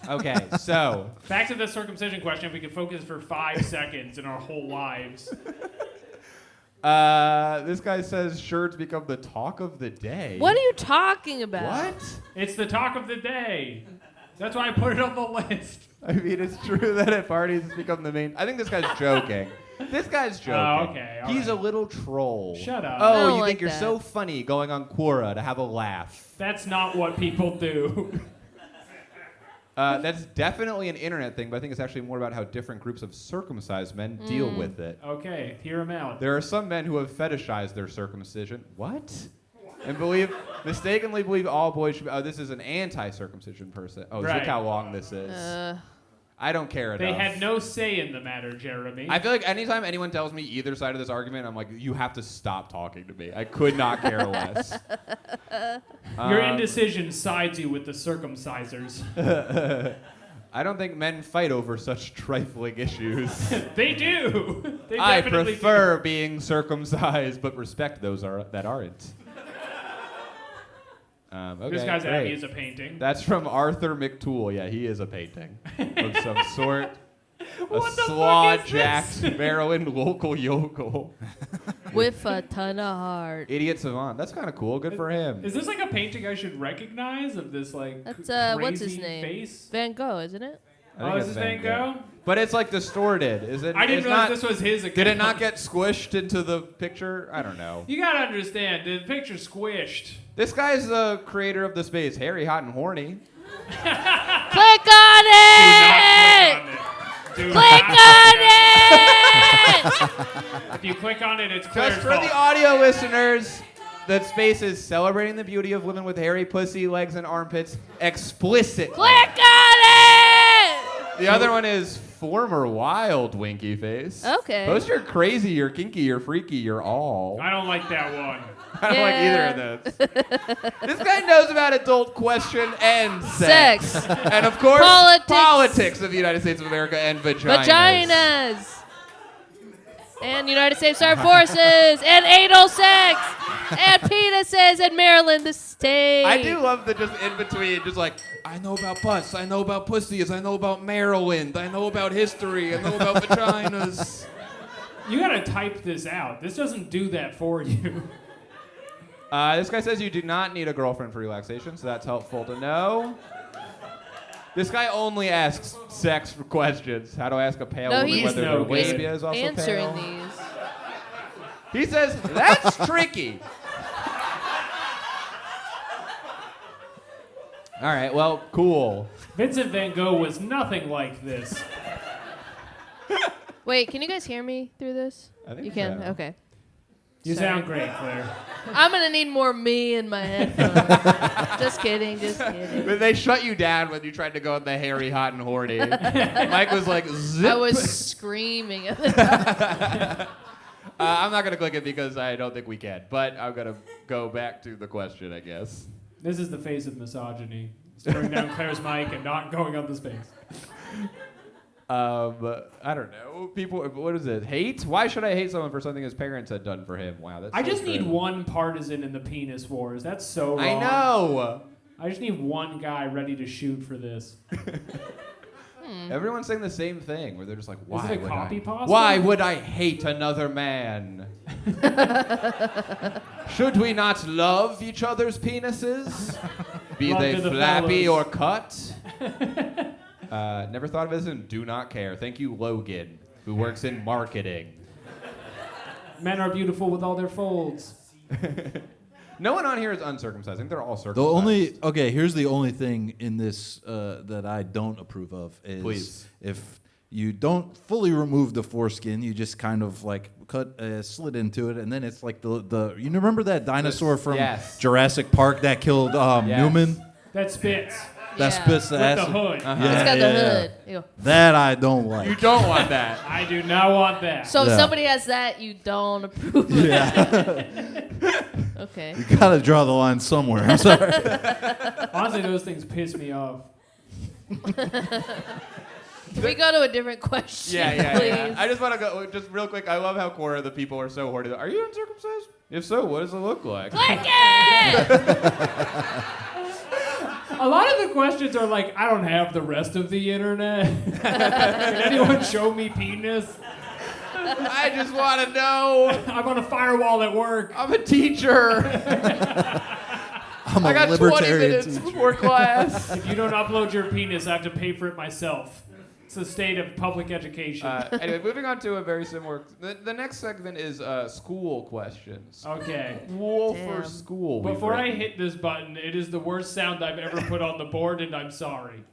Okay, so Back to the circumcision question. If we could focus for 5 seconds in our whole lives. this guy says shirts become the talk of the day. What are you talking about? What? It's the talk of the day. That's why I put it on the list. I mean, it's true that at parties it's become the main. I think this guy's joking. This guy's joking. Oh, okay, all He's right. a little troll. Shut up. I Oh, don't you like think you're that. so funny going on Quora to have a laugh. That's not what people do. That's definitely an internet thing, but I think it's actually more about how different groups of circumcised men deal with it. Okay, hear him out. There are some men who have fetishized their circumcision. What? And mistakenly believe all boys should be. Oh, this is an anti-circumcision person. Oh, Right. look how long this is. I don't care enough. They had no say in the matter, Jeremy. I feel like anytime anyone tells me either side of this argument, I'm like, you have to stop talking to me. I could not care less. Your indecision sides you with the circumcisers. I don't think men fight over such trifling issues. They do. They I definitely prefer being circumcised, but respect those that aren't. do. Okay, This guy's great. Abby is a painting. That's from Arthur McTool. Yeah, he is a painting of some sort. What the fuck slaw-jacked is this? Maryland local yokel. With a ton of heart. Idiot savant. That's kind of cool. Good for him. Is this like a painting I should recognize of this like That's crazy what's his name? face? Van Gogh, isn't it? I think Oh, it's is this Van Gogh? But it's like distorted. Is it? I didn't it's realize not, this was his account. Did it not get squished into the picture? I don't know. You gotta understand, the picture's squished. This guy's the creator of the space Harry, Hot, and Horny. Click on it! Do Click not on it! If you click on it, it's Claire's Just for fault. the audio listeners, that space is celebrating the beauty of women with hairy pussy, legs, and armpits explicitly. Click on it! The other one is former wild winky face. Okay. Post your crazy, your kinky, your freaky, your all. I don't like that one. I don't like either of those. This guy knows about adult question and sex. And of course, politics of the United States of America and vaginas. And United States Armed Forces. And anal sex. And penises. And Maryland, the state. I do love the just in between, just like, I know about butts, I know about pussies, I know about Maryland, I know about history, I know about vaginas. You gotta type this out. This doesn't do that for you. This guy says you do not need a girlfriend for relaxation, so that's helpful to know. This guy only asks sex questions. How to ask a pale woman he's whether their no good. labia is also answering pale. these. He says, that's tricky. All right, well, cool. Vincent Van Gogh was nothing like this. Wait, can you guys hear me through this? I think you can? so. Okay. You Sorry. sound great, Claire. I'm going to need more me in my headphones. Just kidding. But they shut you down when you tried to go on the hairy, hot, and horny. Mike was like, zip. I was screaming at the time. I'm not going to click it because I don't think we can. But I'm going to go back to the question, I guess. This is the face of misogyny. Staring down Claire's mic and not going on the space. I don't know. People, what is it? Hate? Why should I hate someone for something his parents had done for him? Wow, that's I so just need grim. one partisan in the penis wars. That's so wrong. I know. I just need one guy ready to shoot for this. Everyone's saying the same thing, where they're just like, why Is it a would copy I? pasta? Why would I hate another man? Should we not love each other's penises? Be Love they to the flappy fellows. or cut? Never thought of this and do not care. Thank you, Logan, who works in marketing. Men are beautiful with all their folds. No one on here is uncircumcised. I think they're all circumcised. Here's the only thing in this that I don't approve of is Please. if you don't fully remove the foreskin, you just kind of like cut a slit into it, and then it's like the you remember that dinosaur from Yes. Jurassic Park that killed Newman? That spits. That spits the With acid. the hood. Uh-huh. Yeah, It's got the yeah. hood. You go. That I don't like. You don't want that. I do not want that. So if Yeah. somebody has that, you don't approve of that. Okay. You gotta draw the line somewhere. I'm sorry. Honestly, those things piss me off. Can we go to a different question, Yeah. please? I just want to go, just real quick, I love how Quora, the people are so horny. Are you uncircumcised? If so, what does it look like? Click it! A lot of the questions are like, I don't have the rest of the internet. Can anyone show me penis? I just want to know. I'm on a firewall at work. I'm a teacher. I'm I a got 20 libertarian minutes teacher. before class. If you don't upload your penis, I have to pay for it myself. It's the state of public education. Anyway, moving on to a very similar. The next segment is school questions. Okay. School Damn. for school. we've Before I written. hit this button, it is the worst sound I've ever put on the board, and I'm sorry.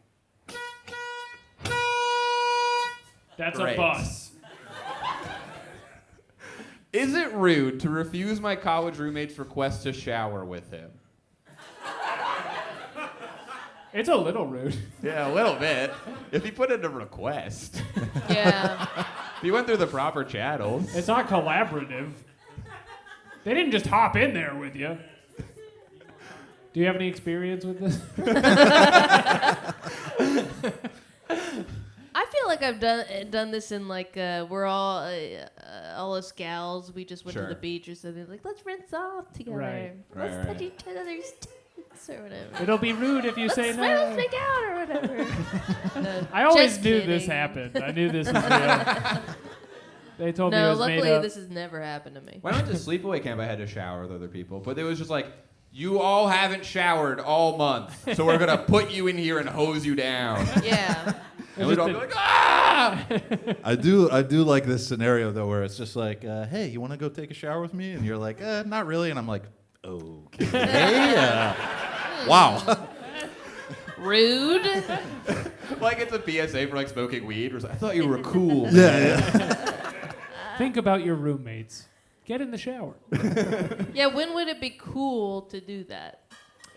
That's Great. a bus. Is it rude to refuse my college roommate's request to shower with him? It's a little rude. Yeah, a little bit. If he put in a request. Yeah. If he went through the proper channels. It's not collaborative. They didn't just hop in there with you. Do you have any experience with this? I feel like I've done this in like we're all us gals. We just went Sure. to the beach or something. Like let's rinse off together. Right. Let's Right, touch right. each other's tits or whatever. It'll be rude if you say Let's no. make out or whatever. No, I always just knew kidding. this happened. I knew this was real. They told me it No, was made luckily up. this has never happened to me. When I went to sleepaway camp, I had to shower with other people, but it was just like, you all haven't showered all month, so we're gonna put you in here and hose you down. Yeah. And we'd all be like, ah! I do like this scenario though, where it's just like, hey, you want to go take a shower with me? And you're like, not really. And I'm like, okay. Wow. Rude. Like it's a PSA for like smoking weed. Or I thought you were cool. Yeah. Think about your roommates. Get in the shower. Yeah, when would it be cool to do that?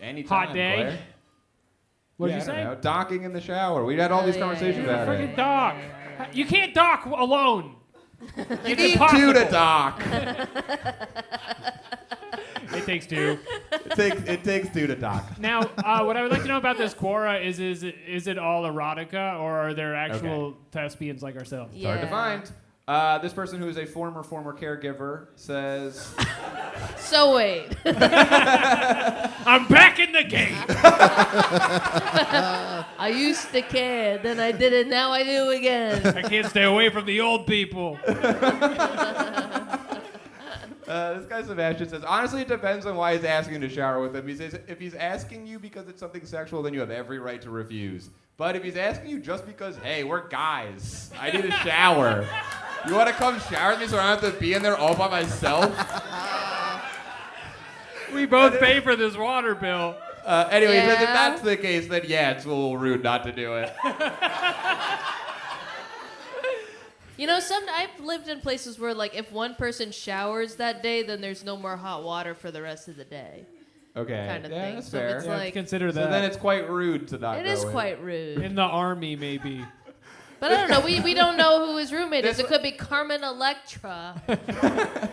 Anytime, Hot day. Claire. What'd Yeah, you I don't say? know. Docking in the shower. We had all these conversations about Freaking it. dock. You can't dock alone. You need two to dock. It takes two. It takes two to dock. Now, what I would like to know about this Quora is it all erotica, or are there actual thespians like ourselves? It's hard to find. This person who is a former caregiver says... So wait. I'm back in the game. I used to care, then I did it, now I do again. I can't stay away from the old people. This guy Sebastian says, honestly, it depends on why he's asking you to shower with him. He says, if he's asking you because it's something sexual, then you have every right to refuse. But if he's asking you just because, hey, we're guys, I need a shower. You want to come shower with me so I don't have to be in there all by myself? We both pay for this water bill. Anyway, he says, if Yeah. that's the case, then yeah, it's a little rude not to do it. You know, I've lived in places where, like, if one person showers that day, then there's no more hot water for the rest of the day. Okay, Kind of yeah, thing. that's So fair. it's You have to like, consider So that. then it's quite rude to not it go is in. quite rude. In the army, maybe. But I don't know. We don't know who his roommate is. This It could be Carmen Electra.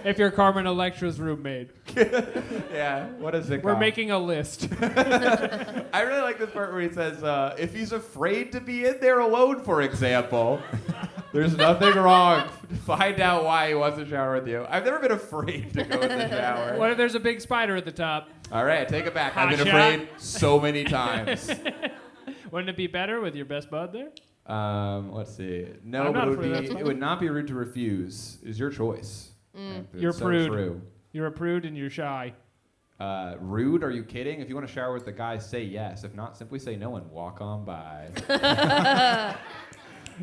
If you're Carmen Electra's roommate. Yeah, what is it We're called? making a list. I really like this part where he says, if he's afraid to be in there alone, for example, there's nothing wrong. Find out why he wants to shower with you. I've never been afraid to go in the shower. What if there's a big spider at the top? All right, take it back. Hot I've been shot. afraid so many times. Wouldn't it be better with your best bud there? Let's see. No, I'm but not it would, afraid, be, that's fine. it would not be rude to refuse. It's your choice. It's You're so prude. true. You're a prude and you're shy. Rude? Are you kidding? If you want to shower with the guy, say yes. If not, simply say no and walk on by.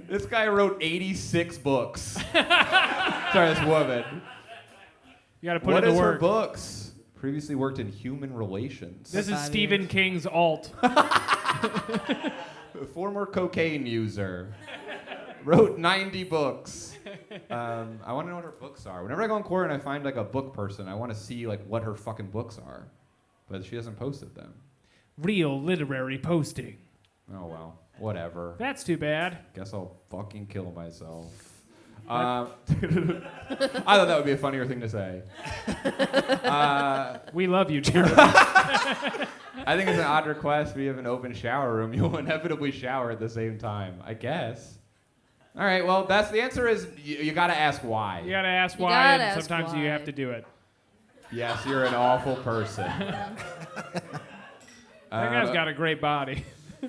This guy wrote 86 books. Sorry, this woman. You got to put What in is the her work. books? Previously worked in human relations. This is Stephen King's alt. Former cocaine user. Wrote 90 books. I want to know what her books are. Whenever I go on Quora and I find like a book person, I want to see like what her fucking books are. But she hasn't posted them. Real literary posting. Oh well, whatever. That's too bad. Guess I'll fucking kill myself. I thought that would be a funnier thing to say. We love you, Jeremy. I think it's an odd request. We have an open shower room. You'll inevitably shower at the same time, I guess. All right, well, the answer is you got to ask why. You got to ask You why, gotta and ask sometimes you why. have to do it. Yes, you're an awful person. That guy's got a great body.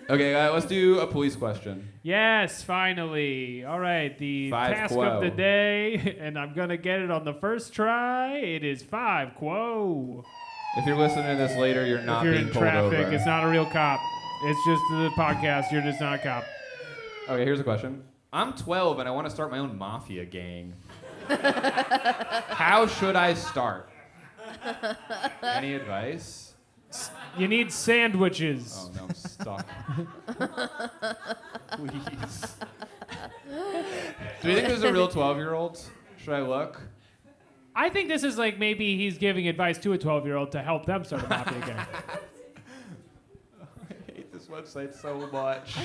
Okay, let's do a police question. Yes, finally. All right, the Five task quo. of the day, and I'm going to get it on the first try. It is 5 quo. If you're listening to this later, you're not If you're being in pulled traffic, over. it's not a real cop. It's just the podcast. You're just not a cop. Okay, here's a question. I'm 12 and I want to start my own mafia gang. How should I start? Any advice? You need sandwiches. Oh no, I'm stuck. Please. Do you think there's a real 12-year-old? Should I look? I think this is like maybe he's giving advice to a 12-year-old to help them start a mafia gang. I hate this website so much.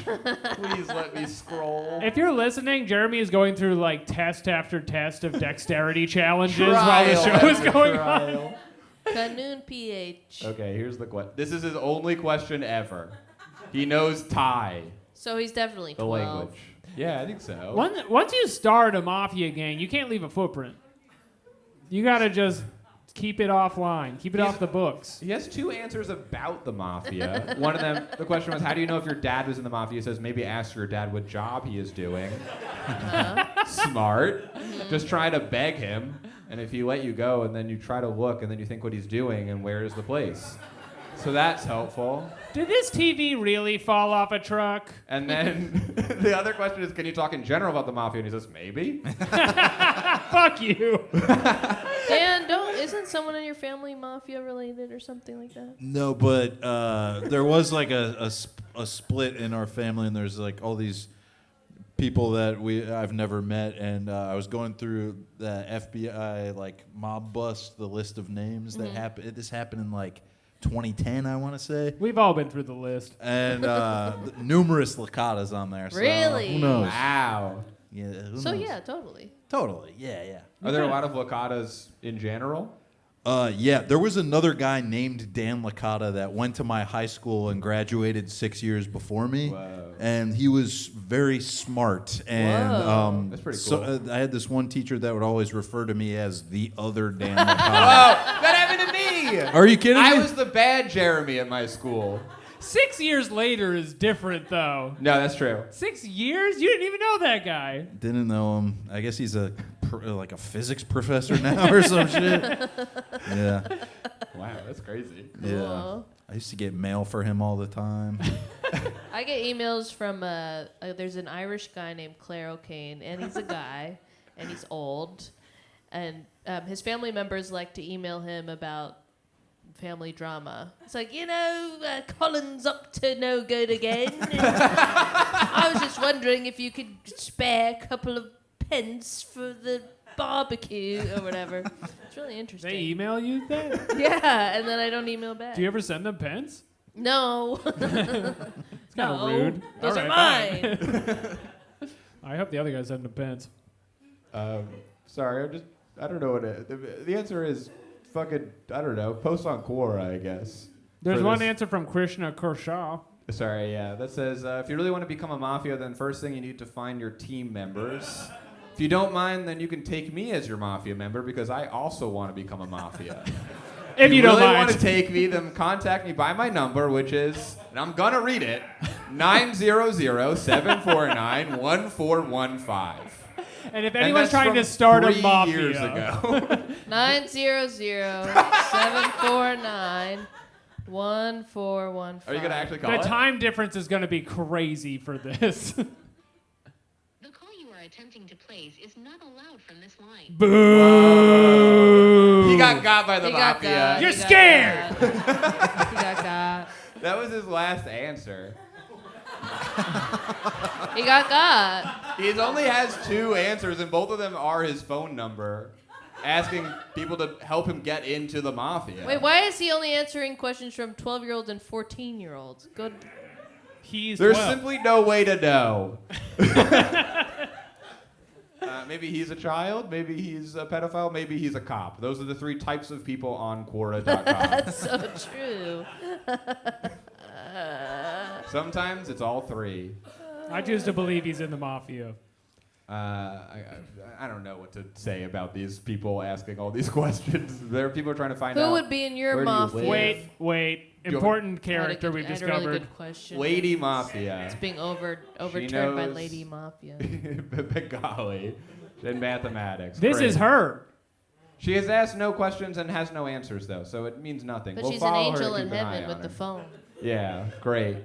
Please let me scroll. If you're listening, Jeremy is going through like test after test of dexterity challenges while the show is going on. Canoon PH. Okay, here's the question. This is his only question ever. He knows Thai, So he's definitely the 12. language. Yeah, I think so. Once you start a mafia gang, you can't leave a footprint. You gotta just keep it offline. Keep it off the books. He has 2 answers about the mafia. One of them, the question was, how do you know if your dad was in the mafia? He says, maybe ask your dad what job he is doing. Smart. Just try to beg him. And if he let you go, and then you try to look, and then you think what he's doing, and where is the place? So that's helpful. Did this TV really fall off a truck? And then the other question is, can you talk in general about the mafia? And he says, maybe. Fuck you. Dan, isn't someone in your family mafia related or something like that? No, but there was like a split in our family, and there's like all these people that I've never met, and I was going through the FBI like mob bust, the list of names that happened. This happened in like 2010, I want to say. We've all been through the list. And numerous Licatas on there. So Really? who knows? Wow. Yeah. Who So knows? yeah, totally. Totally. Yeah. Are there a lot of Licatas in general? Yeah, there was another guy named Dan Licata that went to my high school and graduated 6 years before me. Whoa. And he was very smart. And Whoa. That's pretty so, cool. I had this one teacher that would always refer to me as the other Dan Oh, Licata. that happened to me. Are you kidding me? I was the bad Jeremy at my school. 6 years later is different, though. No, that's true. 6 years? You didn't even know that guy. Didn't know him. I guess he's like a physics professor now or some shit. Yeah. Wow, that's crazy. Yeah. Cool. I used to get mail for him all the time. I get emails from there's an Irish guy named Claire O'Kane, and he's a guy, and he's old, and his family members like to email him about family drama. It's like, Colin's up to no good again. I was just wondering if you could spare a couple of pence for the barbecue or whatever. It's really interesting. They email you that? Yeah, and then I don't email back. Do you ever send them pens? No. It's kind of No. rude. Those All are right, mine. fine. I hope the other guy sent them pens. Sorry, I don't know what it. The answer is fucking, I don't know, post on Quora, I guess. There's For one this- answer from Krishna Kershaw. Sorry, yeah. That says, if you really want to become a mafia, then first thing you need to find your team members. If you don't mind, then you can take me as your mafia member because I also want to become a mafia. If you don't really mind. want to take me, then contact me by my number, which is, and I'm going to read it, 900-749-1415. And if And anyone's that's trying to from start a 3 mafia, years ago. 900-749-1415. Are you going to actually call the it? time difference is going to be crazy for this. The call you are attempting to place is not allowed from this line. Boo! He got by the He got mafia. got. You're He got scared! got. He got got. That was his last answer. He got. He only has 2 answers, and both of them are his phone number, asking people to help him get into the mafia. Wait, why is he only answering questions from 12-year-olds and 14-year-olds? Good. He's There's 12. simply no way to know. Maybe he's a child, maybe he's a pedophile, maybe he's a cop. Those are the 3 types of people on Quora.com. That's so true. Sometimes it's all 3. I choose to believe he's in the mafia. I don't know what to say about these people asking all these questions. There are people trying to find out. Who would be in your where do you mafia? live? Wait. You- Important I had a character good- we've I had a discovered. really good question. Lady Mafia. It's being overturned by knows- Lady Mafia. Bengali. In mathematics. This Great. is her. She has asked no questions and has no answers, though, so it means nothing. But We'll she's an follow her to angel in keep an eye heaven on with the her. phone. Yeah, great.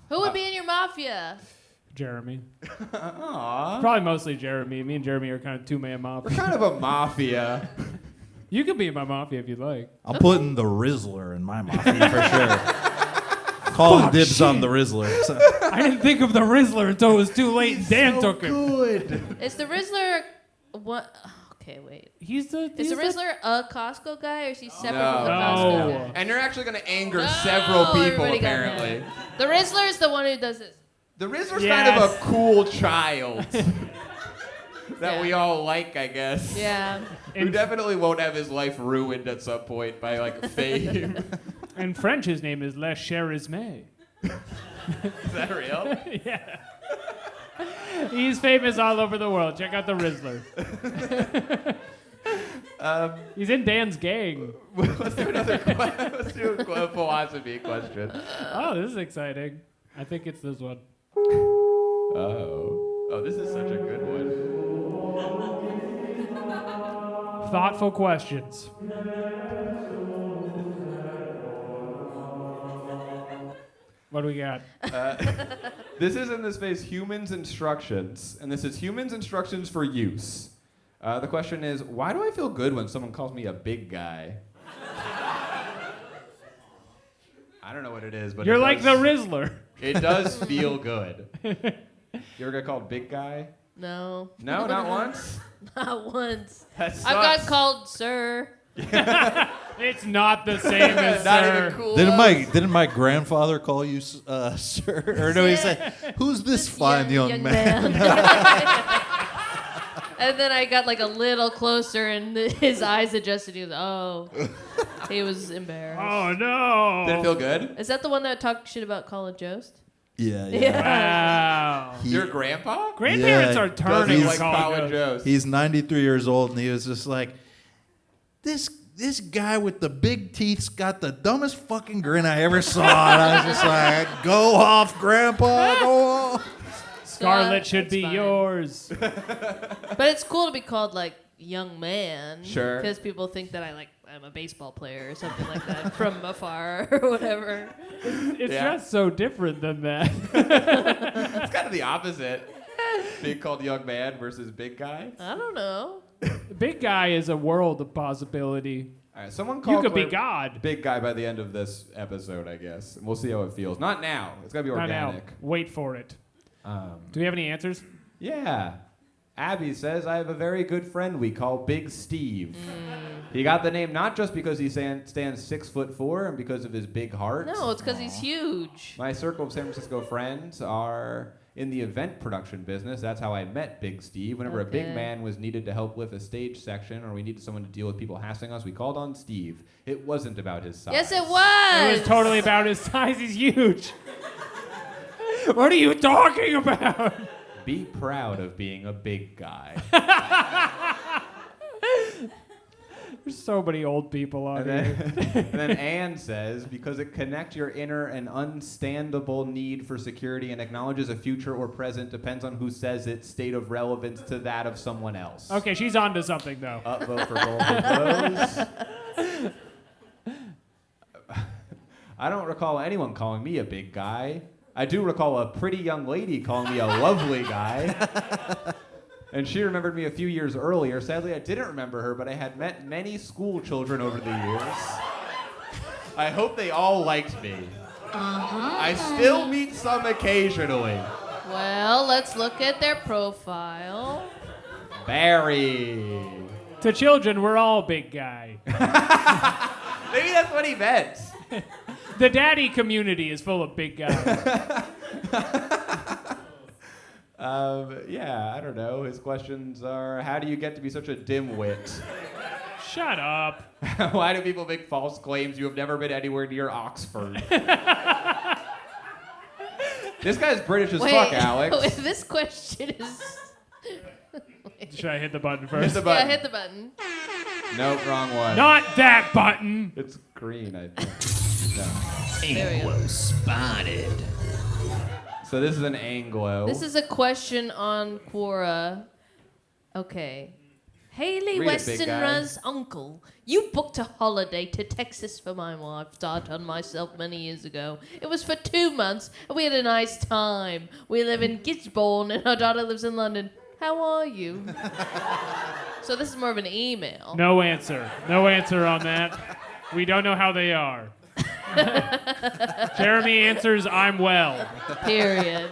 Who would be in your mafia? Jeremy. Aww. Probably mostly Jeremy. Me and Jeremy are kind of 2-man We're mafia. kind of a mafia. You could be in my mafia if you'd like. I'm putting the Rizzler in my mafia for sure. Calling dibs on the Rizzler. So- I didn't think of the Rizzler until it was too late. and Dan took him. Good. Is the Rizzler what? Okay, wait. Is the Rizzler a Costco guy, or is he separate No. from the Costco No. guy? And you're actually going to anger No, several people, everybody got apparently. mad. The Rizzler is the one who does it. The Rizzler's Yes. kind of a cool child that Yeah. we all like, I guess. Yeah. Who definitely won't have his life ruined at some point by, like, fame. In French, his name is Le Charisme. Is that real? Yeah. He's famous all over the world. Check out the Rizzler. He's in Dan's gang. Let's do another Let's do a philosophy question. Oh, this is exciting. I think it's this one. Oh, this is such a good one. Thoughtful questions. What do we got? This is in the space humans instructions, and this is humans instructions for use. The question is, why do I feel good when someone calls me a big guy? I don't know what it is, but You're it like does, the Rizzler. It does feel good. You ever get called big guy? No. No, not once? Not once. That sucks. I got called sir. It's not the same as Not sir. even cool. Didn't my grandfather call you sir? Or no, he said, "Who's this fine young man?" And then I got like a little closer, and his eyes adjusted. He was embarrassed. Oh no! Did it feel good? Is that the one that talked shit about Colin Jost? Yeah. Wow. Your grandpa? Grandparents are turning Doesn't like like Colin Colin Jost. Jost. He's 93 years old, and he was just like, this guy with the big teeth's got the dumbest fucking grin I ever saw. And I was just like, go off, Grandpa, go off. Scarlet should that's be fine. yours. But it's cool to be called like young man. Sure. Because people think that I'm a baseball player or something like that from afar or whatever. It's Yeah. just so different than that. It's kind of the opposite. Being called young man versus big guy. I don't know. Big guy is a world of possibility. All right, someone call You could be Claire God. big guy by the end of this episode, I guess. And we'll see how it feels. Not now. It's got to be Not now. organic. Wait for it. Do we have any answers? Yeah. Abby says, I have a very good friend we call Big Steve. He got the name not just because he stands 6'4" and because of his big heart. No, it's because he's huge. My circle of San Francisco friends are in the event production business. That's how I met Big Steve. Whenever a big Okay. man was needed to help lift a stage section or we needed someone to deal with people hassling us, we called on Steve. It wasn't about his size. Yes, it was. It was totally about his size. He's huge. What are you talking about? Be proud of being a big guy. There's so many old people on And here. then Anne says, because it connects your inner and unstandable need for security and acknowledges a future or present depends on who says its state of relevance to that of someone else. Okay, she's onto something though. Upvote for Golden Globes. I don't recall anyone calling me a big guy. I do recall a pretty young lady calling me a lovely guy. And she remembered me a few years earlier. Sadly, I didn't remember her, but I had met many school children over the years. I hope they all liked me. I still meet some occasionally. Well, let's look at their profile. Barry. To children, we're all big guy. Maybe that's what he meant. The daddy community is full of big guys. Yeah, I don't know. His questions are, how do you get to be such a dimwit? Shut up. Why do people make false claims? You have never been anywhere near Oxford. This guy's British as fuck, Alex. Wait, this question is... Should I hit the button Hit first? the Yeah, button. hit the button. Nope, wrong one. Not that button. It's green, I think. No. There we go. Spotted. So this is an Anglo. This is a question on Quora. Okay. Haley Read it, big guy. Westenra's uncle. You booked a holiday to Texas for my wife. Start on myself many years ago. It was for 2 months, and we had a nice time. We live in Gisborne, and our daughter lives in London. How are you? So this is more of an email. No answer. No answer on that. We don't know how they are. Jeremy answers, I'm well. Period.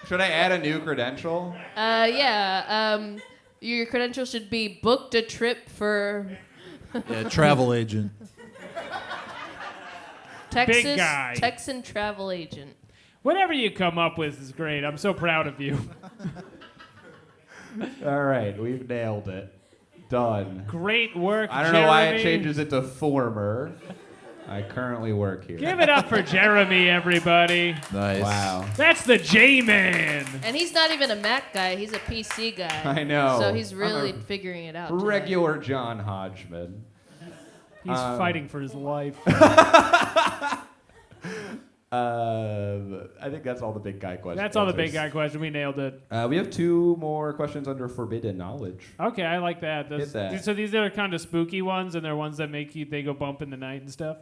Should I add a new credential? Yeah. Your credentials should be booked a trip for Yeah, travel agent. Texas. guy. Texan travel agent. Whatever you come up with is great. I'm so proud of you. All right, we've nailed it. Done. Great work, I don't know why it Jeremy. changes it to former. I currently work here. Give it up for Jeremy, everybody. Nice. Wow. That's the J-Man. And he's not even a Mac guy. He's a PC guy. I know. So he's really I'm a figuring it out. tonight. regular John Hodgman. He's fighting for his life. I think that's all the big guy questions. That's all the big guy question. We nailed it. We have 2 more questions under forbidden knowledge. Okay, I like that. Hit that. So these are kind of spooky ones, and they're ones that make you they go bump in the night and stuff.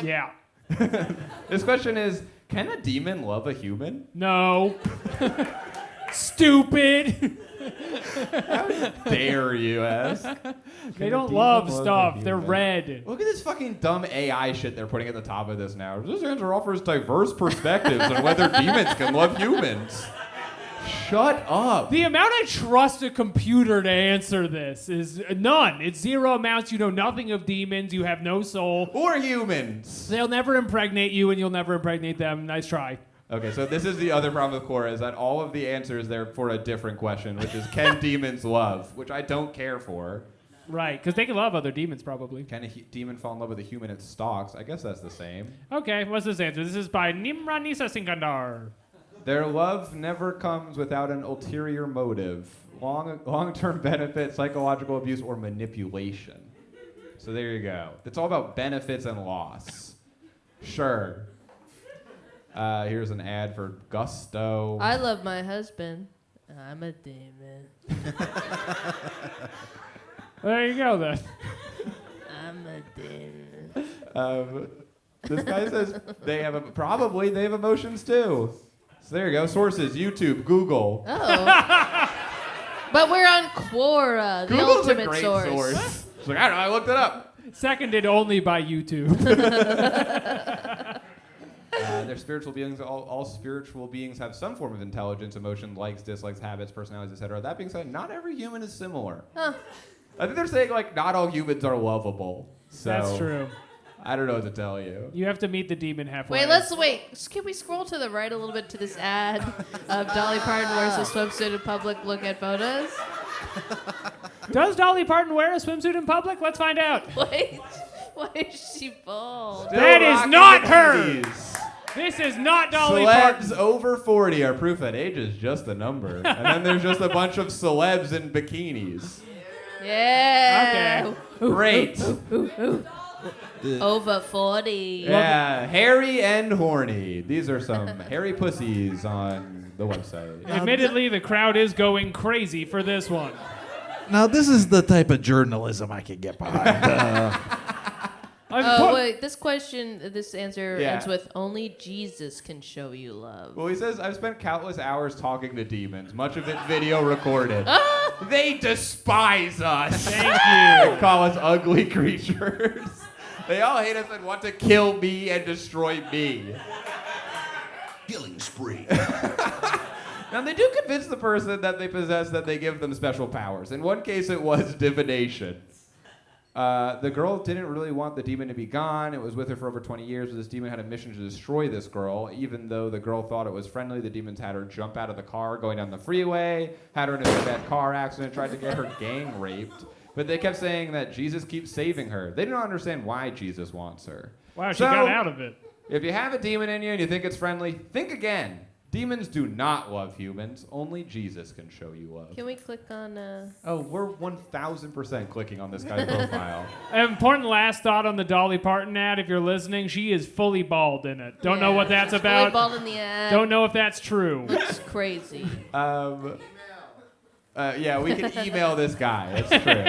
Yeah. This question is, can a demon love a human? No. Stupid. Dare you ask? They don't love stuff. They're red. Look at this fucking dumb AI shit they're putting at the top of this now. This answer offers diverse perspectives on whether demons can love humans. Shut up. The amount I trust a computer to answer this is none. It's zero amounts. You know nothing of demons. You have no soul. Or humans. They'll never impregnate you, and you'll never impregnate them. Nice try. Okay, so this is the other problem with Quora, is that all of the answers there for a different question, which is, can demons love? Which I don't care for. Right, because they can love other demons, probably. Can a demon fall in love with a human it stalks? I guess that's the same. Okay, what's this answer? This is by Nimra Nisa Sinkandar. Their love never comes without an ulterior motive, long-term benefit, psychological abuse, or manipulation. So there you go. It's all about benefits and loss. Sure. Here's an ad for Gusto. I love my husband. I'm a demon. There you go, then. I'm a demon. This guy says they have emotions too. So there you go. Sources: YouTube, Google. Oh. But we're on Quora, the Google's ultimate a great source. It's like, I don't know, I looked it up. Seconded only by YouTube. They're spiritual beings. All spiritual beings have some form of intelligence, emotion, likes, dislikes, habits, personalities, etc. That being said, not every human is similar. Huh. I think they're saying, like, not all humans are lovable. So That's true. I don't know what to tell you. You have to meet the demon halfway. Wait. Can we scroll to the right a little bit to this ad of Dolly Parton wears a swimsuit in public? Look at photos. Does Dolly Parton wear a swimsuit in public? Let's find out. Wait, why is she bald? Still That is rocking not the her. titties. This is not Dolly Celebs Parton. over 40 are proof that age is just a number. And then there's just a bunch of celebs in bikinis. Yeah. Great. Over 40. Yeah, hairy and horny. These are some hairy pussies on the website. Admittedly, the crowd is going crazy for this one. Now, this is the type of journalism I can get behind. Oh, wait. This answer Yeah. ends with, only Jesus can show you love. Well, he says, I've spent countless hours talking to demons, much of it video recorded. They despise us. Thank you. They call us ugly creatures. They all hate us and want to kill me and destroy me. Killing spree. Now, they do convince the person that they possess that they give them special powers. In one case, it was divination. The girl didn't really want the demon to be gone. It was with her for over 20 years, but this demon had a mission to destroy this girl. Even though the girl thought it was friendly, the demons had her jump out of the car going down the freeway, had her in a bad car accident, tried to get her gang raped. But they kept saying that Jesus keeps saving her. They didn't understand why Jesus wants her. Wow, she got out of it. If you have a demon in you and you think it's friendly, think again. Demons do not love humans. Only Jesus can show you love. Can we click on... Oh, we're 1,000% clicking on this guy's profile. An important last thought on the Dolly Parton ad. If you're listening, she is fully bald in it. Don't know what that's she's about. fully bald in the ad. Don't know if that's true. Looks crazy. Yeah, we can email this guy. It's true.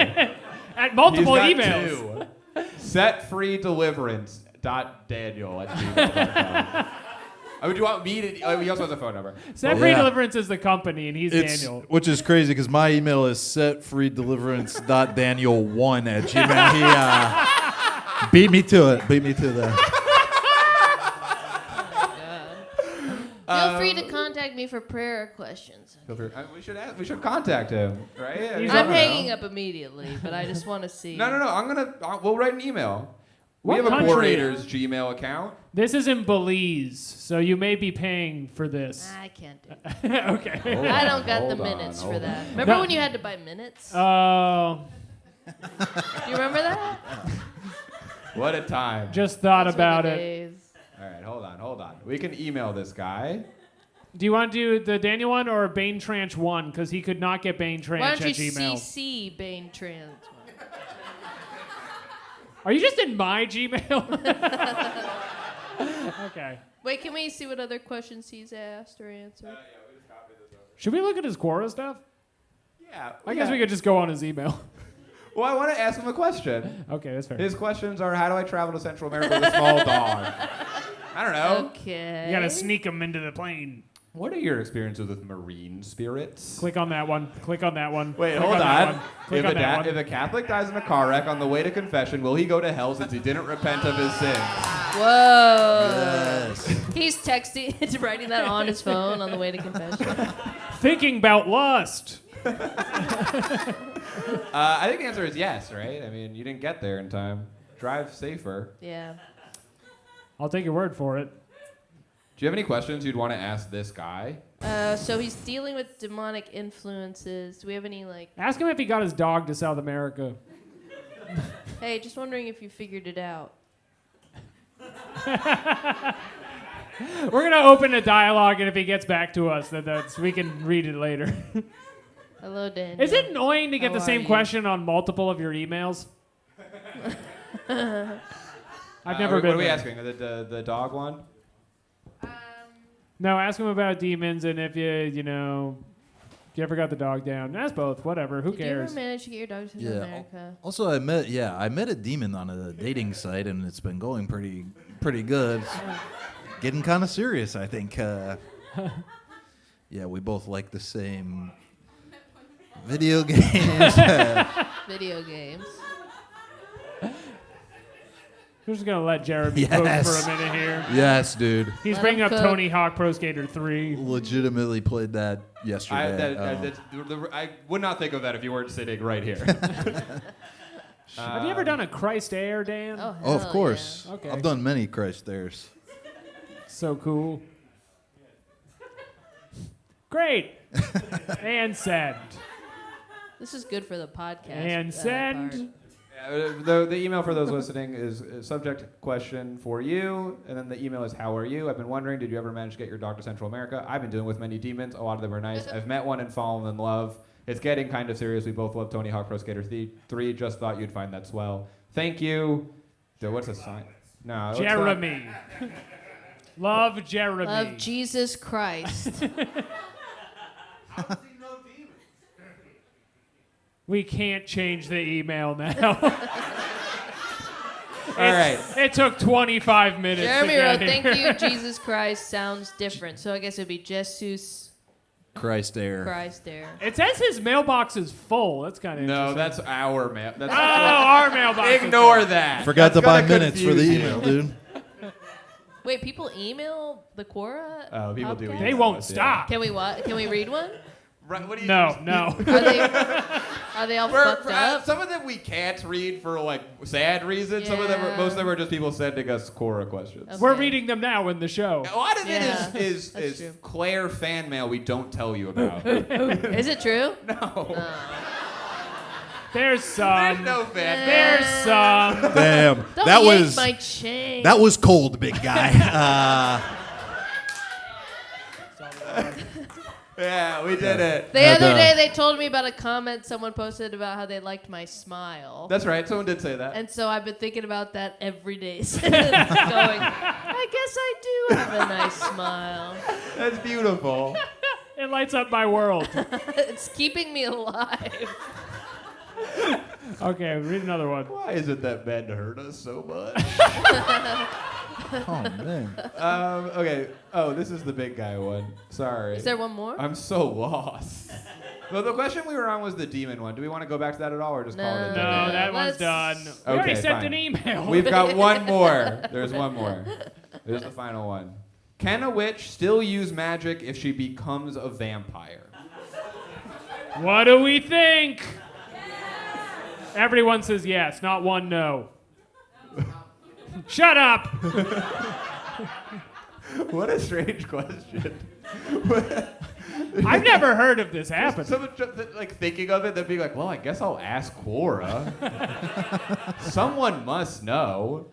At multiple He's got emails. 2. Setfreedeliverance.daniel@gmail.com. Would you want me to? He also has a phone number. Set Free Deliverance is the company, and he's Daniel. Which is crazy because my email is setfreedeliverance.daniel1@gmail. He beat me to it. Feel free to contact me for prayer questions. We should contact him, right? I'm hanging up immediately, but I just want to see. No. We'll write an email. We What have a country? Quorators Gmail account. This is in Belize, so you may be paying for this. I can't do it. Okay. I don't got the minutes for that. Remember when you had to buy minutes? Oh, Do you remember that? What a time. just thought Those were about the it. days. All right, hold on. We can email this guy. Do you want to do the Daniel one or Bane Tranch 1? Because he could not get Bane Tranch Why at don't you Gmail. CC Bane Trans? Are you just in my Gmail? Okay. Wait, can we see what other questions he's asked or answered? Should we look at his Quora stuff? Yeah. I guess we could just go on his email. Well, I want to ask him a question. Okay, that's fair. His questions are, how do I travel to Central America with a small dog? I don't know. Okay. You gotta sneak him into the plane. What are your experiences with marine spirits? Click on that one. Click on that one. Wait, Click hold that on. one. Click on that one. If a Catholic dies in a car wreck on the way to confession, will he go to hell since he didn't repent of his sins? Whoa. Yes. He's texting, writing that on his phone on the way to confession. Thinking about lust. I think the answer is yes, right? I mean, you didn't get there in time. Drive safer. Yeah. I'll take your word for it. Do you have any questions you'd want to ask this guy? So he's dealing with demonic influences. Do we have any, like... Ask him if he got his dog to South America. Hey, just wondering if you figured it out. We're going to open a dialogue, and if he gets back to us, we can read it later. Hello, Daniel. Is it annoying to get How the same are you? question on multiple of your emails? I've never What been are we there. asking? The dog one? No, ask him about demons and if you ever got the dog down. Ask both, whatever. Who Did you cares? ever manage to get your dog to Yeah. America? Also, I met a demon on a dating site, and it's been going pretty good. It's getting kind of serious, I think. Yeah, we both like the same video games. Video games. We're just gonna let Jeremy Yes. cook for a minute here. Yes, dude. He's Let bringing him up cook. Tony Hawk Pro Skater 3. Legitimately played that yesterday. I would not think of that if you weren't sitting right here. Have you ever done a Christ Air, Dan? Oh, Oh, of hell course. yeah. Okay. I've done many Christ theirs. So cool. Great. And send. Yeah. This is good for the podcast. And send. part. The email for those listening is subject question for you, and then the email is how are you? I've been wondering, did you ever manage to get your dog to Central America? I've been dealing with many demons. A lot of them are nice. I've met one and fallen in love. It's getting kind of serious. We both love Tony Hawk Pro Skater 3. Just thought you'd find that swell. Thank you. What's a sign? No. it's not- Jeremy. Love Jeremy. Love Jesus Christ. We can't change the email now. All right. It took 25 minutes. Jeremy to wrote, get thank here. you, Jesus Christ sounds different. So I guess it'd be Jesus Christ Air. Christ there. It says his mailbox is full. That's kind of No, interesting. that's our mail. That's our mailbox. is Ignore full. that. Forgot That's to buy gonna minutes for the confuse you. email, dude. Wait, people email the Quora? Oh, people do podcast? email. They won't us, yeah. stop. Can we read one? Right, what do you No. Are they all fucked up? Some of them we can't read for like sad reasons. Some of them, Yeah. most of them are just people sending us Quora questions. Okay. We're reading them now in the show. A lot of Yeah, it is that's true. Claire fan mail we don't tell you about. Is it true? No, There's some. there's no fan. There's some. Damn. Don't that yank was my chain. that was cold, big guy. Yeah, we did it. The other day they told me about a comment someone posted about how they liked my smile. That's right. Someone did say that. And so I've been thinking about that every day since, going, I guess I do have a nice smile. That's beautiful. It lights up my world. It's keeping me alive. Okay, read another one. Why is it that men hurt us so much? Oh man. Okay. Oh, this is the big guy one. Sorry. Is there one more? I'm so lost. Well, the question we were on was the demon one. Do we want to go back to that at all, or just call it a No. day? No, that one's Let's- done. We Okay, already sent fine. an email. We've got one more. There's one more. There's the final one. Can a witch still use magic if she becomes a vampire? What do we think? Everyone says yes, not one no. Shut up! What a strange question. I've never heard of this happen. Someone just, like thinking of it, they'd be like, "Well, I guess I'll ask Quora. Someone must know."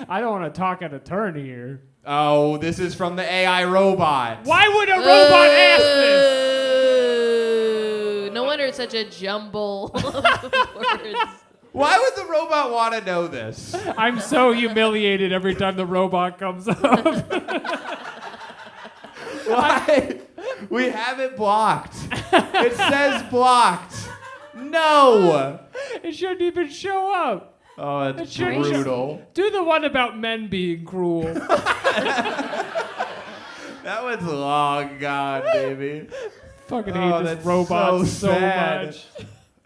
I don't want to talk out of turn here. Oh, this is from the AI robot. Why would a robot ask this? Ooh, no wonder it's such a jumble of words. Why would the robot want to know this? I'm so humiliated every time the robot comes up. Why? We have it blocked. It says blocked. No. It shouldn't even show up. Oh, It that's shouldn't brutal. Do the one about men being cruel. That one's long gone, baby. Fucking Oh, hate that's this robot so sad. much.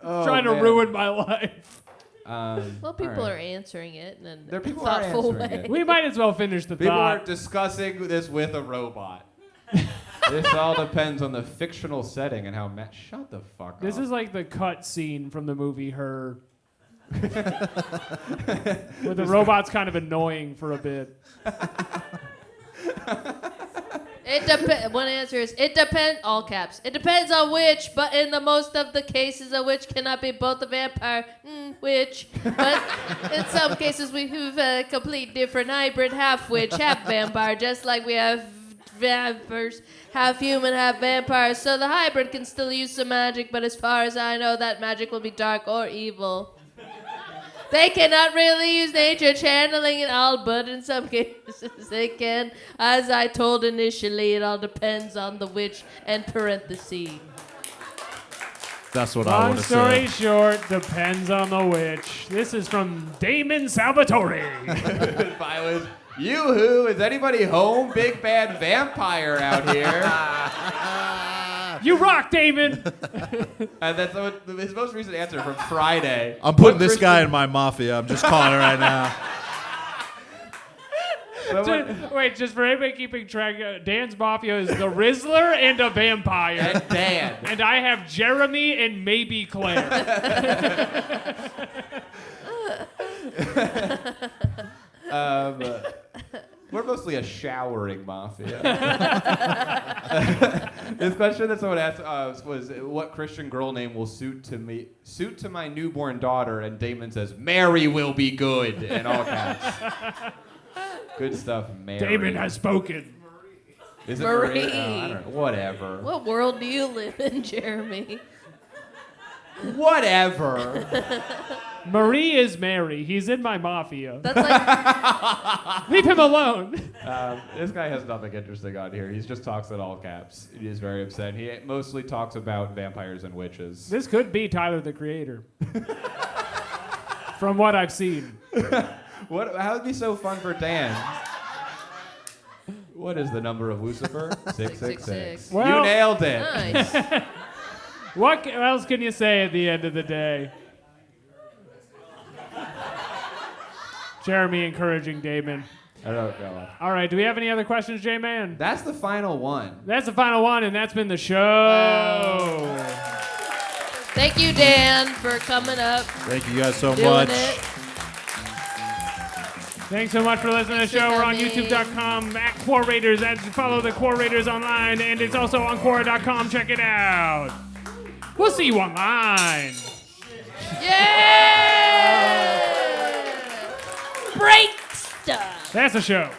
Oh, Trying to man. ruin my life. Well, people all are right. answering it in a There people are thoughtful answering way. it. We might as well finish the People are thought. discussing this with a robot. This all depends on the fictional setting and how Matt. Shut the fuck This up. is like the cut scene from the movie Her. Where the robot's kind of annoying for a bit. It depends. One answer is it depends. All caps. It depends on which, but in the most of the cases, a witch cannot be both a vampire, witch. But in some cases, we have a complete different hybrid, half witch, half vampire, just like we have vampires, half human, half vampire. So the hybrid can still use some magic, but as far as I know, that magic will be dark or evil. They cannot really use nature channeling at all, but in some cases they can. As I told initially, it all depends on the witch and parentheses. That's what I Long want to story say. short, depends on the witch. This is from Damon Salvatore. If I was yoo-hoo, is anybody home? Big bad vampire out here. You rock, Damon. And that's his most recent answer from Friday. I'm putting What this guy Christian- in my mafia. I'm just calling it right now. Wait, just for anybody keeping track, Dan's Mafia is the Rizzler and a vampire. And Dan. And I have Jeremy and maybe Claire. We're mostly a showering mafia. This question that someone asked was, "What Christian girl name will suit to my newborn daughter?" And Damon says, "Mary will be good," in all caps. Good stuff, Mary. Damon has spoken. Is it Marie. Marie? Oh, I don't know. Whatever. What world do you live in, Jeremy? Whatever. Marie is Mary. He's in my Mafia. That's like Leave him alone. This guy has nothing interesting on here. He just talks in all caps. He is very upset. He mostly talks about vampires and witches. This could be Tyler the Creator. From what I've seen. How would be so fun for Dan? What is the number of Lucifer? 666. Well- You nailed it. nice. What else can you say at the end of the day? Jeremy encouraging Damon. I don't know. All right, do we have any other questions, J-Man? That's the final one. That's the final one, and that's been the show. Thank you, Dan, for coming up, Thank you guys so doing much. it. Thanks so much for listening to the show. We're on youtube.com at Quorators, and follow the Quorators online, and it's also on Quora.com. Check it out. We'll see you online. Yeah! Break stuff. That's the show.